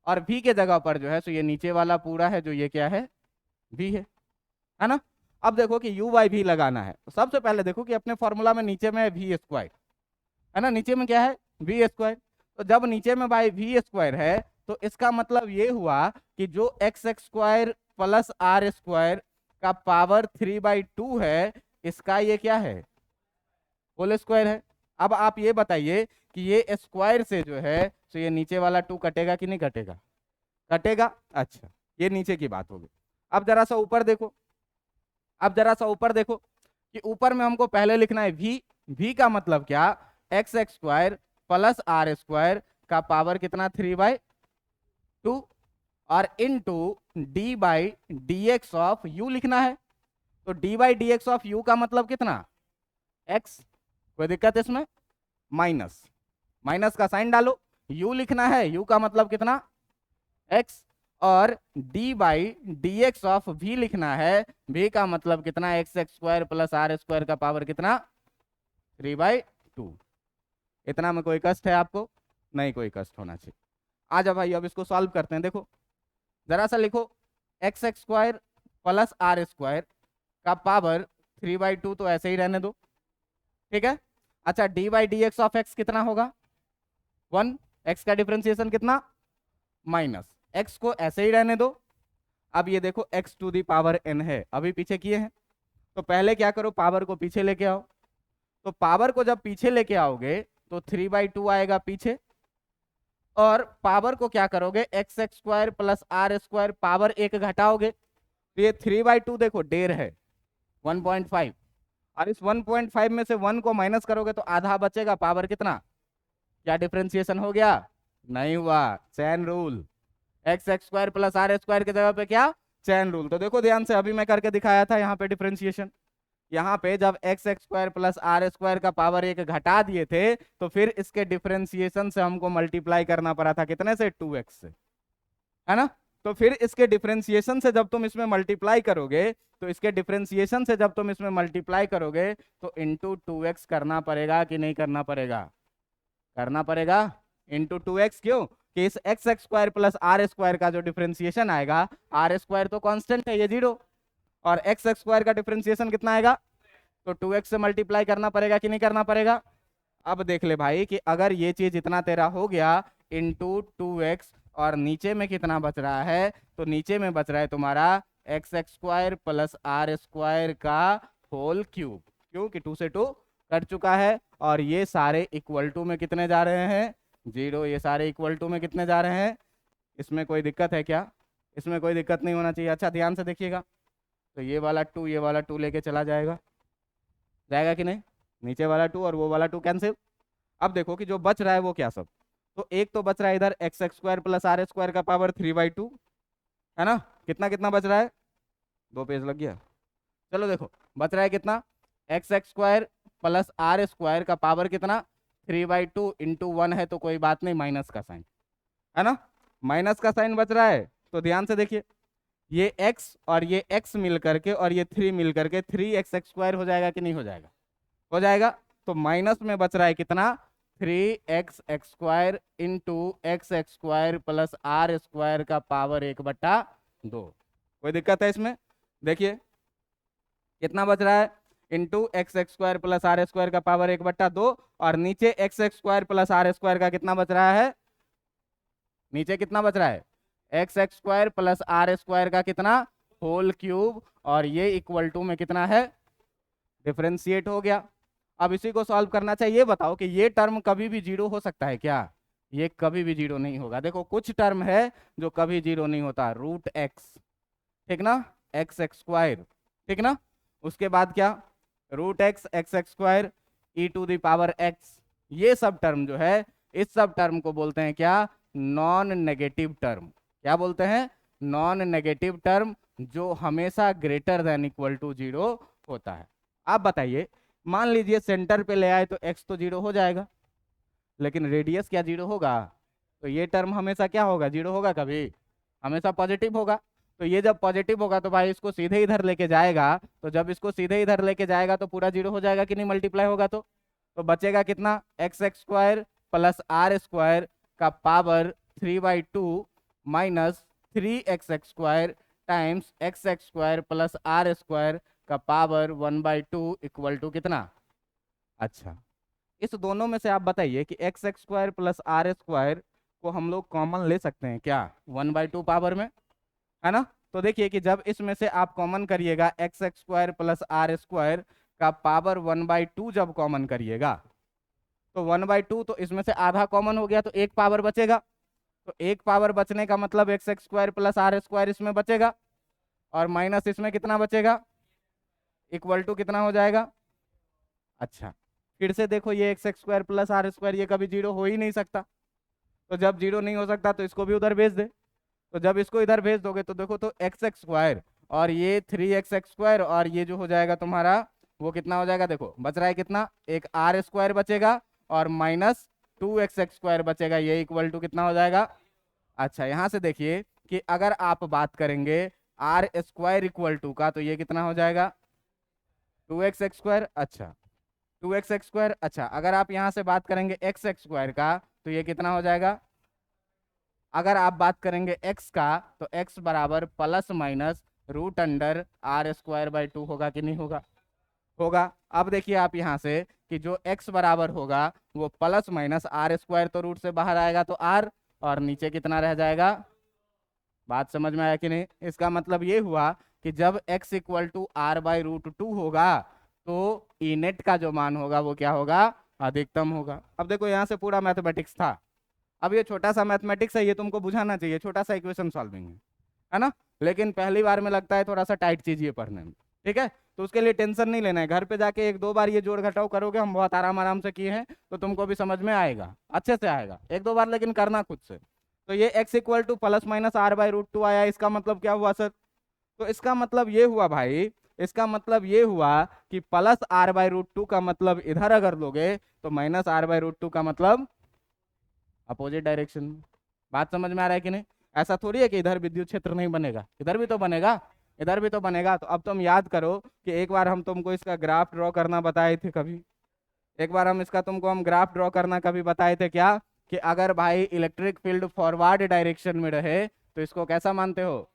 और v के जगह पर जो है तो ये नीचे वाला पूरा है जो ये क्या है, v है ना। अब देखो कि u बाई भी लगाना है तो सबसे पहले देखो कि अपने फॉर्मूला में नीचे में है वी स्क्वायर, है ना, नीचे में क्या है, वी स्क्वायर। तो जब नीचे में बाई वी स्क्वायर है तो इसका मतलब ये हुआ कि जो x x square plus are square का पावर 3/2 है, इसका ये क्या है, होल स्क्वायर है। अब आप ये बताइए कि ये स्क्वायर से जो है तो ये नीचे वाला 2 कटेगा कि नहीं कटेगा, कटेगा। अच्छा, ये नीचे की बात होगी। अब जरा सा ऊपर देखो, अब जरा सा ऊपर देखो कि ऊपर में हमको पहले लिखना है v का मतलब क्या, x x square plus are square का पावर कितना, 3/2 और into d by D x of u लिखना है। तो d by D x of u का मतलब कितना, x। कोई दिक्कत इसमें, माइनस, माइनस का साइन डालो, u लिखना है, u का मतलब कितना, x, और d by D x of v लिखना है, v का मतलब कितना, x x square plus are square का पावर कितना, 3/2। इतना में कोई कष्ट है आपको, नहीं कोई कष्ट होना चाहिए। आ जाओ भाई अब इसको सॉल्व करते हैं। देखो जरा सा लिखो, x x square plus are square का पावर 3/2 तो ऐसे ही रहने दो, ठीक है। अच्छा, d by D x of x कितना होगा, 1, एक्स का डिफरेंशिएशन कितना, माइनस, एक्स को ऐसे ही रहने दो। अब ये देखो x to the power n है, अभी पीछे किए हैं, तो पहले क्या करो, पावर को पीछे लेके आओ। तो पावर को जब पीछे लेके आओगे तो 3/2 आएगा पीछे, और पावर को क्या करोगे, x x square plus are square power 1 घटाओगे तो ये 3/2 देखो डेढ़ है 1.5, और इस 1.5 में से 1 को माइनस करोगे तो आधा बचेगा, पावर कितना, क्या डिफरेंशिएशन हो गया, नहीं हुआ, chain rule. X x square plus are square की जगह पे क्या, चैन रूल। तो देखो ध्यान से, अभी मैं करके दिखाया था यहाँ पे डिफरेंशिएशन, यहाँ पे जब x x square plus are square का पावर 1 घटा दिए थे तो फिर इसके डिफरेंशिएशन से हमको मल्टीप्लाई करना पड़ा था, कितने से, 2x से, है ना। तो फिर इसके डिफरेंशिएशन से जब तुम इसमें मल्टीप्लाई करोगे, तो इसके डिफरेंशिएशन से जब तुम इसमें मल्टीप्लाई करोगे तो इंटू 2x करना पड़ेगा कि नहीं करना पड़ेगा, करना पड़ेगा इंटू 2x। क्यों कि इस x x square plus are square का जो डिफरेंशिएशन आएगा, आर स्क्वायर तो कांस्टेंट है ये 0, और एक्स एक्स स्क्वायर का डिफरेंशिएशन कितना आएगा, तो 2x से मल्टीप्लाई करना पड़ेगा कि नहीं करना पड़ेगा। अब देख ले भाई कि अगर ये चीज इतना तेरा हो गया इंटू 2x, और नीचे में कितना बच रहा है, तो नीचे में बच रहा है तुम्हारा x x square plus are square का होल क्यूब, क्योंकि 2 से 2 कट चुका है, और ये सारे इक्वल टू में कितने जा रहे हैं, 0। ये सारे इक्वल टू में कितने जा रहे हैं, इसमें कोई दिक्कत है क्या, इसमें कोई दिक्कत नहीं होना चाहिए। अच्छा ध्यान से देखिएगा, तो ये वाला 2 ये वाला 2 लेके चला जाएगा, जाएगा कि नहीं, नीचे वाला 2 और वो वाला 2 कैंसिल। अब देखो कि जो बच रहा है वो क्या सब, तो एक तो बच रहा है इधर x x square plus are square का पावर 3/2, है ना। कितना कितना बच रहा है, 2 पेज लग गया। चलो देखो बच रहा है कितना, x x square plus are square का पावर कितना, 3/2 इंटू 1 है तो कोई बात नहीं, माइनस का साइन, है ना, माइनस का साइन बच रहा है। तो ध्यान से देखिए, ये x और ये x मिल करके और ये 3 मिल करके 3x एक्स स्क्वायर हो जाएगा कि नहीं हो जाएगा, हो जाएगा। तो माइनस में बच रहा है कितना, 3x x square into x x square plus are square का पावर 1/2। कोई दिक्कत है इसमें, देखिए कितना बच रहा है, into x x square plus are square का पावर 1/2, और नीचे x x square plus are square का कितना बच रहा है, नीचे कितना बच रहा है, x x square plus are square का कितना, होल क्यूब, और ये इक्वल टू में कितना है, डिफरेंशिएट हो गया। अब इसी को सॉल्व करना चाहिए। ये बताओ कि ये टर्म कभी भी जीरो हो सकता है क्या, ये कभी भी जीरो नहीं होगा। देखो कुछ टर्म है जो कभी जीरो नहीं होता, रूट एक्स, ठीक ना, एक्स एक्स स्क्वायर, ठीक ना, उसके बाद क्या, root x x x square e to the power x, ये सब टर्म जो है, इस सब टर्म को बोलते हैं क्या, नॉन नेगेटिव टर्म। क्या बोलते हैं, नॉन नेगेटिव टर्म, जो हमेशा greater than equal to zero होता है। आप बताइए, मान लीजिए सेंटर पे ले आए तो एक्स तो जीरो हो जाएगा, लेकिन रेडियस क्या जीरो होगा, तो ये टर्म हमेशा क्या होगा, जीरो होगा, कभी हमेशा पॉजिटिव होगा। तो ये जब पॉजिटिव होगा तो भाई इसको सीधे इधर लेके जाएगा, तो जब इसको सीधे इधर लेके जाएगा तो पूरा जीरो हो जाएगा कि नहीं, मल्टीप्लाई होगा तो बचेगा कितना, x x square plus are square का power 3/2 minus 3x square times X x square plus are square का पावर 1/2 इक्वल टू कितना। अच्छा, इस दोनों में से आप बताइए कि x x square plus are square को हम लोग कॉमन ले सकते हैं क्या, 1/2 पावर में, है ना। तो देखिए कि जब इसमें से आप कॉमन करिएगा x x square plus are square का पावर 1/2 जब कॉमन करिएगा, तो 1/2, तो इसमें से आधा कॉमन हो गया तो एक पावर बचेगा, तो एक पावर बचने का मतलब x x square plus are square इसमें बचेगा, और माइनस इसमें कितना बचेगा, इक्वल टू कितना हो जाएगा। अच्छा, फिर से देखो, ये x x square plus are square ये कभी जीरो हो ही नहीं सकता, तो जब जीरो नहीं हो सकता तो इसको भी उधर भेज दे। तो जब इसको इधर भेज दोगे तो देखो, तो एक्स एक्स स्क्वायर और ये 3x स्क्वायर और ये जो हो जाएगा तुम्हारा वो कितना हो जाएगा, देखो बच रहा है कितना, एक आर स्क्वायर बचेगा और माइनस 2x स्क्वायर बचेगा, ये इक्वल टू कितना हो जाएगा। अच्छा, यहाँ से देखिए कि अगर आप बात करेंगे आर स्क्वायर इक्वल टू का, तो ये कितना हो जाएगा, 2x स्क्वायर। अच्छा, 2x स्क्वायर। अच्छा, अगर आप यहाँ से बात करेंगे एक्स एक्स स्क्वायर का, तो ये कितना हो जाएगा, अगर आप बात करेंगे x का, तो x बराबर plus minus root under r square by 2 होगा कि नहीं होगा, होगा। अब देखिए आप यहाँ से कि जो x बराबर होगा वो प्लस माइनस आर स्क्वायर, तो रूट से बाहर आएगा तो r, और नीचे कितना रह जाएगा। बात समझ में आया कि नहीं। इसका मतलब ये हुआ कि जब x equal to r by root 2 होगा तो ई नेट का जो मान होगा वो क्या होगा, अधिकतम होगा। अब देखो यहाँ से पूरा मैथमेटिक्स था, अब ये छोटा सा मैथमेटिक्स है, ये तुमको बुझाना चाहिए, छोटा सा इक्वेशन सॉल्विंग है ना, लेकिन पहली बार में लगता है थोड़ा सा टाइट चीज ये पढ़ने में, ठीक है। तो उसके लिए टेंशन नहीं लेना है, घर पे जाके 1-2 बार ये जोड़ घटाव करोगे, हम बहुत आराम आराम से किए हैं, तो तुमको भी समझ में आएगा, अच्छे से आएगा, 1-2 बार लेकिन करना खुद से। तो ये x equal to plus minus r by root 2 आया, इसका मतलब क्या हुआ सर, तो इसका मतलब ये हुआ भाई, इसका मतलब ये हुआ कि प्लस आर बाई रूट 2 का मतलब इधर अगर लोगे तो माइनस आर बाई रूट 2 का मतलब अपोजिट डायरेक्शन। बात समझ में आ रहा है कि नहीं। ऐसा थोड़ी है कि इधर विद्युत क्षेत्र नहीं बनेगा, इधर भी तो बनेगा, इधर भी तो बनेगा। तो अब तुम याद करो कि एक बार हम तुमको इसका ग्राफ ड्रॉ करना बताए थे कभी, एक बार हम इसका तुमको हम ग्राफ ड्रॉ करना कभी बताए थे क्या, कि अगर भाई इलेक्ट्रिक फील्ड फॉरवर्ड डायरेक्शन में रहे तो इसको कैसा मानते हो,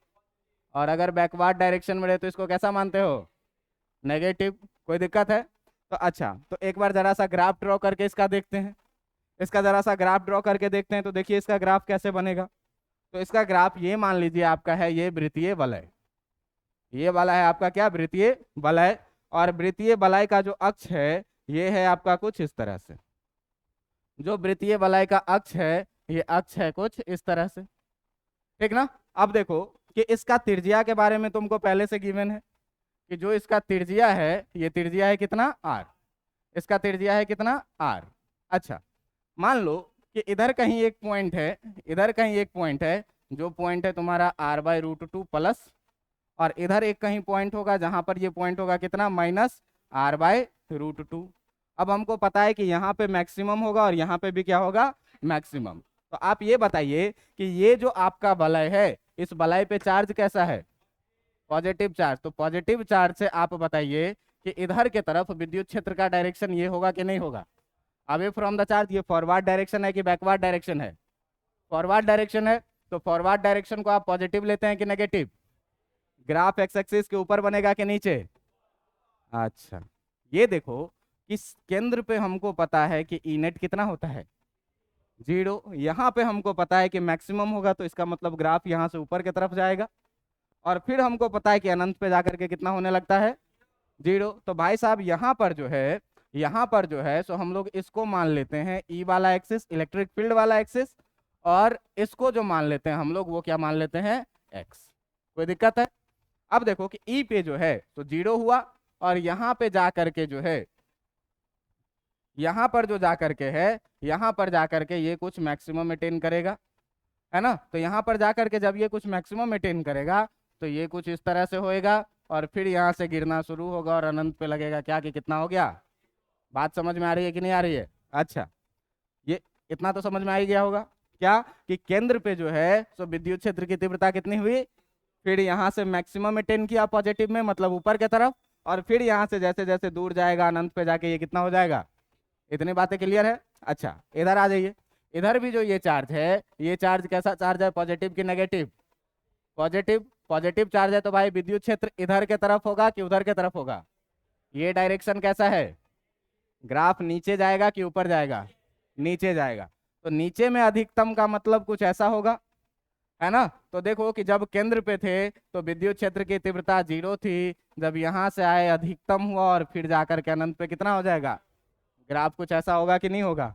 और अगर बैकवर्ड डायरेक्शन में रहे तो इसको कैसा मानते हो, नेगेटिव। कोई दिक्कत है। तो अच्छा, तो एक बार जरा सा ग्राफ ड्रॉ करके इसका देखते हैं, इसका जरा सा ग्राफ ड्रॉ करके देखते हैं। तो देखिए इसका ग्राफ कैसे बनेगा, तो इसका ग्राफ ये मान लीजिए आपका है ये वृत्तीय वलय, ये वाला है आपका क्या, वृत्तीय वलय, और वृत्तीय वलय का जो अक्ष है ये है आपका कुछ इस तरह से, जो वृत्तीय वलय का अक्ष है ये अक्ष है कुछ इस तरह से, ठीक ना। अब देखो कि इसका त्रिज्या के बारे में तुमको पहले से गिवन है कि जो इसका त्रिज्या है ये त्रिज्या है कितना, r, इसका त्रिज्या है कितना, r। अच्छा, मान लो कि इधर कहीं एक पॉइंट है, इधर कहीं एक पॉइंट है, जो पॉइंट है तुम्हारा r बाई रूट 2 प्लस, और इधर एक कहीं पॉइंट होगा जहां पर ये पॉइंट होगा कितना, माइनस r बाई रूट 2। अब हमको पता है कि यहाँ पे मैक्सिमम होगा और यहाँ पे भी क्या होगा, मैक्सिमम। तो आप ये बताइए कि ये जो आपका वलय है इस वलय पे चार्ज कैसा है, पॉजिटिव चार्ज। तो पॉजिटिव चार्ज से आप बताइए कि इधर के तरफ विद्युत क्षेत्र का डायरेक्शन ये होगा कि नहीं होगा, अवे फ्रॉम द चार्ज। ये फॉरवर्ड डायरेक्शन है कि बैकवर्ड डायरेक्शन है, फॉरवर्ड डायरेक्शन है। तो फॉरवर्ड डायरेक्शन को आप पॉजिटिव लेते हैं कि नेगेटिव, ग्राफ एक्स एक्सिस के ऊपर बनेगा कि नीचे, अच्छा, ये देखो कि केंद्र पे हमको पता है कि ई नेट कितना होता है 0, यहाँ पे हमको पता है कि मैक्सिमम होगा, तो इसका मतलब ग्राफ यहाँ से ऊपर की तरफ जाएगा, और फिर हमको पता है कि अनंत पे जाकर के कितना होने लगता है 0। तो भाई साहब यहाँ पर जो है, यहाँ पर जो है सो हम लोग इसको मान लेते हैं ई वाला एक्सिस, इलेक्ट्रिक फील्ड वाला एक्सिस, और इसको जो मान लेते हैं हम लोग वो क्या मान लेते हैं एक्स। कोई दिक्कत है? अब देखो कि ई पे जो है तो 0 हुआ, और यहाँ पे जा करके जो है, यहाँ पर जो जा करके है, यहाँ पर जा करके ये कुछ मैक्सिमम अटेन करेगा, है ना। तो यहाँ पर जा करके जब ये कुछ मैक्सिमम अटेन करेगा तो ये कुछ इस तरह से होएगा, और फिर यहाँ से गिरना शुरू होगा और अनंत पे लगेगा क्या कि कितना हो गया। बात समझ में आ रही है कि नहीं आ रही है? अच्छा, ये इतना तो समझ में आ ही गया होगा क्या कि केंद्र पे जो है सो विद्युत क्षेत्र की तीव्रता कितनी हुई, फिर यहाँ से मैक्सिमम अटेन किया पॉजिटिव में, मतलब ऊपर की तरफ, और फिर यहाँ से जैसे जैसे दूर जाएगा अनंत पे जाके ये कितना हो जाएगा। इतनी बातें क्लियर है? अच्छा, इधर आ जाइए। इधर भी जो ये चार्ज है, ये चार्ज कैसा चार्ज है, पॉजिटिव कि नेगेटिव? पॉजिटिव। पॉजिटिव चार्ज है तो भाई विद्युत क्षेत्र इधर के तरफ होगा कि उधर के तरफ होगा? ये डायरेक्शन कैसा है, ग्राफ नीचे जाएगा कि ऊपर जाएगा? नीचे जाएगा। तो नीचे में अधिकतम का मतलब कुछ ऐसा होगा, है ना। तो देखो कि जब केंद्र पे थे तो विद्युत क्षेत्र की तीव्रता 0 थी, जब यहाँ से आए अधिकतम हुआ, और फिर जाकर के अनंत पे कितना हो जाएगा, ग्राफ कुछ ऐसा होगा कि नहीं होगा।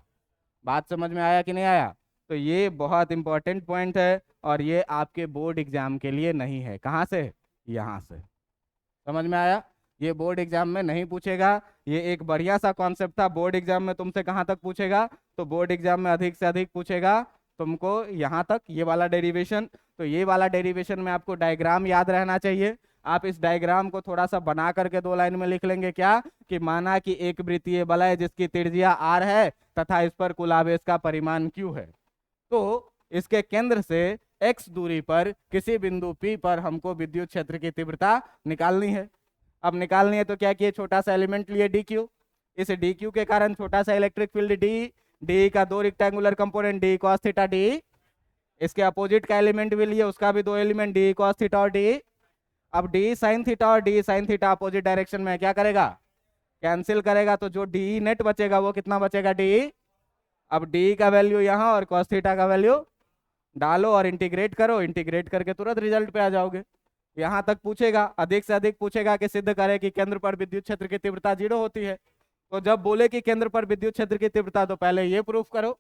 बात समझ में आया कि नहीं आया? तो ये बहुत इंपॉर्टेंट पॉइंट है, और ये आपके बोर्ड एग्जाम के लिए नहीं है। कहाँ से? यहाँ से। समझ में आया? ये बोर्ड एग्जाम में नहीं पूछेगा, ये एक बढ़िया सा कॉन्सेप्ट था। बोर्ड एग्जाम में तुमसे कहाँ तक पूछेगा, तो बोर्ड एग्जाम में अधिक से अधिक पूछेगा तुमको यहाँ तक, ये वाला डेरिवेशन। तो ये वाला डेरिवेशन में आपको डायग्राम याद रहना चाहिए। आप इस डायग्राम को थोड़ा सा बना करके 2 लाइन में लिख लेंगे क्या कि माना कि एक वृत्तीय वलय जिसकी त्रिज्या r है तथा इस पर कुल आवेश का परिमाण q है, तो इसके केंद्र से x दूरी पर किसी बिंदु P पर हमको विद्युत क्षेत्र की तीव्रता निकालनी है। अब निकालनी है तो क्या किए, छोटा सा एलिमेंट लिए dq, इस dq के कारण छोटा सा इलेक्ट्रिक फील्ड d का 2 rectangular component d cos theta d, इसके अपोजिट का एलिमेंट भी लिए, उसका भी 2 एलिमेंट d cos थीटा और d। अब d sin थीटा और d sin theta opposite direction में क्या करेगा, कैंसिल करेगा, तो जो d नेट बचेगा वो कितना बचेगा d। अब d का वैल्यू यहाँ और cos थीटा का वैल्यू डालो और इंटीग्रेट करो, इंटीग्रेट करके तुरंत रिजल्ट पे आ जाओगे। यहाँ तक पूछेगा, अधिक से अधिक पूछेगा कि सिद्ध करे कि केंद्र पर विद्युत क्षेत्र की तीव्रता 0 होती है। तो जब बोले कि केंद्र पर विद्युत क्षेत्र की तीव्रता, तो पहले ये प्रूफ करो,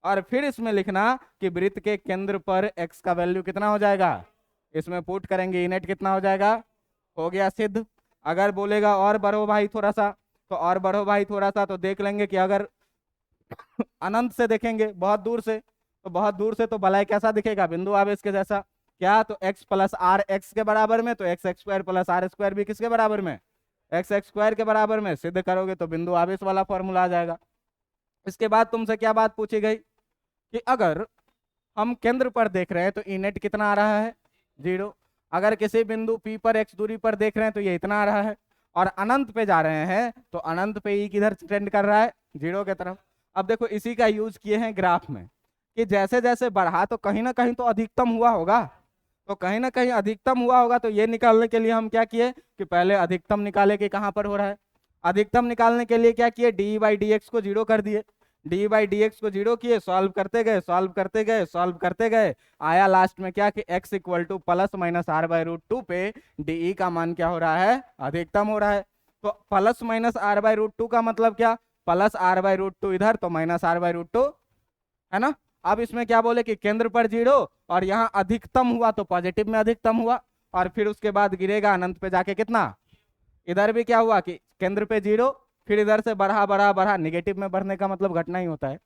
और फिर इसमें लिखना कि वृत्त के केंद्र पर x का वैल्यू कितना हो जाएगा, इसमें पुट करेंगे, नेट कितना हो जाएगा, हो गया सिद्ध। अगर बोलेगा और बढ़ो भाई थोड़ा सा, तो और बढ़ो भाई थोड़ा सा, तो देख लेंगे कि अगर अनंत से देखेंगे बहुत दूर से, तो बहुत दूर से तो भलाई कैसा दिखेगा, बिंदु आवेश के जैसा। क्या, तो x प्लस आर एक्स के बराबर में, तो x square plus are square भी किसके बराबर में, एक्स स्क्वायर के बराबर में। सिद्ध करोगे तो बिंदु आवेश वाला फॉर्मूला आ जाएगा। इसके बाद तुमसे क्या बात पूछी गई कि अगर हम केंद्र पर देख रहे हैं तो ई नेट कितना आ रहा है 0, अगर किसी बिंदु P पर x दूरी पर देख रहे हैं तो ये इतना आ रहा है, और अनंत पे जा रहे हैं तो अनंत पे ई किधर ट्रेंड कर रहा है, 0 की तरफ। अब देखो इसी का यूज किए हैं ग्राफ में कि जैसे जैसे बढ़ा तो कहीं ना कहीं तो अधिकतम हुआ होगा, तो कहीं ना कहीं अधिकतम हुआ होगा। तो ये निकालने के लिए हम क्या किए कि पहले अधिकतम निकाले कि कहाँ पर हो रहा है। अधिकतम निकालने के लिए क्या किए, डी बाई डी एक्स को 0 कर दिए, डी बाई डी एक्स को 0 किए, सॉल्व करते गए, सॉल्व करते गए, सॉल्व करते गए, आया लास्ट में क्या कि x equal to plus minus r by root 2 पे डी का मान क्या हो रहा है, अधिकतम हो रहा है। तो plus minus r by root 2 का मतलब क्या, प्लस आर बाई रूट 2 इधर, तो माइनस आर बाई रूट 2, है ना। अब इसमें क्या बोले कि केंद्र पर 0 और यहाँ अधिकतम हुआ तो पॉजिटिव में अधिकतम हुआ, और फिर उसके बाद गिरेगा अनंत पे जाके कितना, इधर भी क्या हुआ कि केंद्र पे 0, फिर इधर से बढ़ा बढ़ा बढ़ा, निगेटिव में बढ़ने का मतलब घटना ही होता है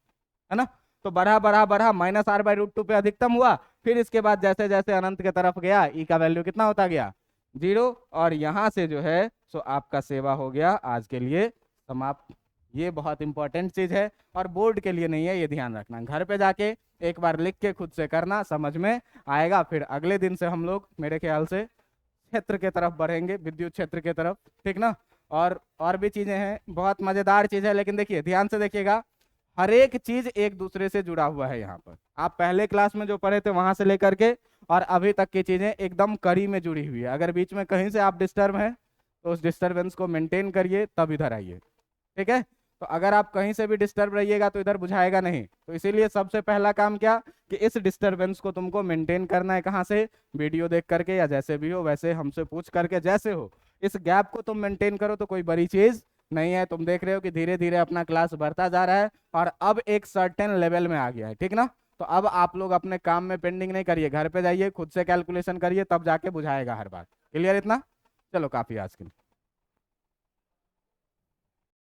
ना। तो बढ़ा बढ़ा बढ़ा माइनस आर बाई रूट 2 पे अधिकतम हुआ, फिर इसके बाद जैसे जैसे अनंत की तरफ गया ई का वैल्यू कितना होता गया 0, और यहाँ से जो है सो आपका सेवा हो गया आज के लिए समाप्त। ये बहुत इंपॉर्टेंट चीज है और बोर्ड के लिए नहीं है, ये ध्यान रखना। घर पे जाके एक बार लिख के खुद से करना, समझ में आएगा। फिर अगले दिन से हम लोग मेरे ख्याल से क्षेत्र के तरफ बढ़ेंगे, विद्युत क्षेत्र के तरफ, ठीक ना। और भी चीजें हैं, बहुत मजेदार चीज है, लेकिन देखिए ध्यान से देखिएगा, हर एक चीज एक दूसरे से जुड़ा हुआ है। यहाँ पर आप पहले क्लास में जो पढ़े थे वहां से लेकर के और अभी तक की चीजें एकदम कड़ी में जुड़ी हुई है। अगर बीच में कहीं से आप डिस्टर्ब हैं तो उस डिस्टरबेंस को मेंटेन करिए, तब इधर आइए। ठीक है, तो अगर आप कहीं से भी डिस्टर्ब रहिएगा तो इधर बुझाएगा नहीं। तो इसीलिए सबसे पहला काम क्या कि इस डिस्टरबेंस को तुमको मेंटेन करना है। कहाँ से? वीडियो देख करके, या जैसे भी हो वैसे हमसे पूछ करके, जैसे हो इस गैप को तुम मेंटेन करो तो कोई बड़ी चीज नहीं है। तुम देख रहे हो कि धीरे धीरे अपना क्लास बढ़ता जा रहा है और अब एक सर्टेन लेवल में आ गया है। ठीक ना? तो अब आप लोग अपने काम में पेंडिंग नहीं करिए, घर पे जाइए खुद से कैलकुलेशन करिए, तब जाके बुझाएगा हर बार। क्लियर इतना? चलो काफी आज के लिए।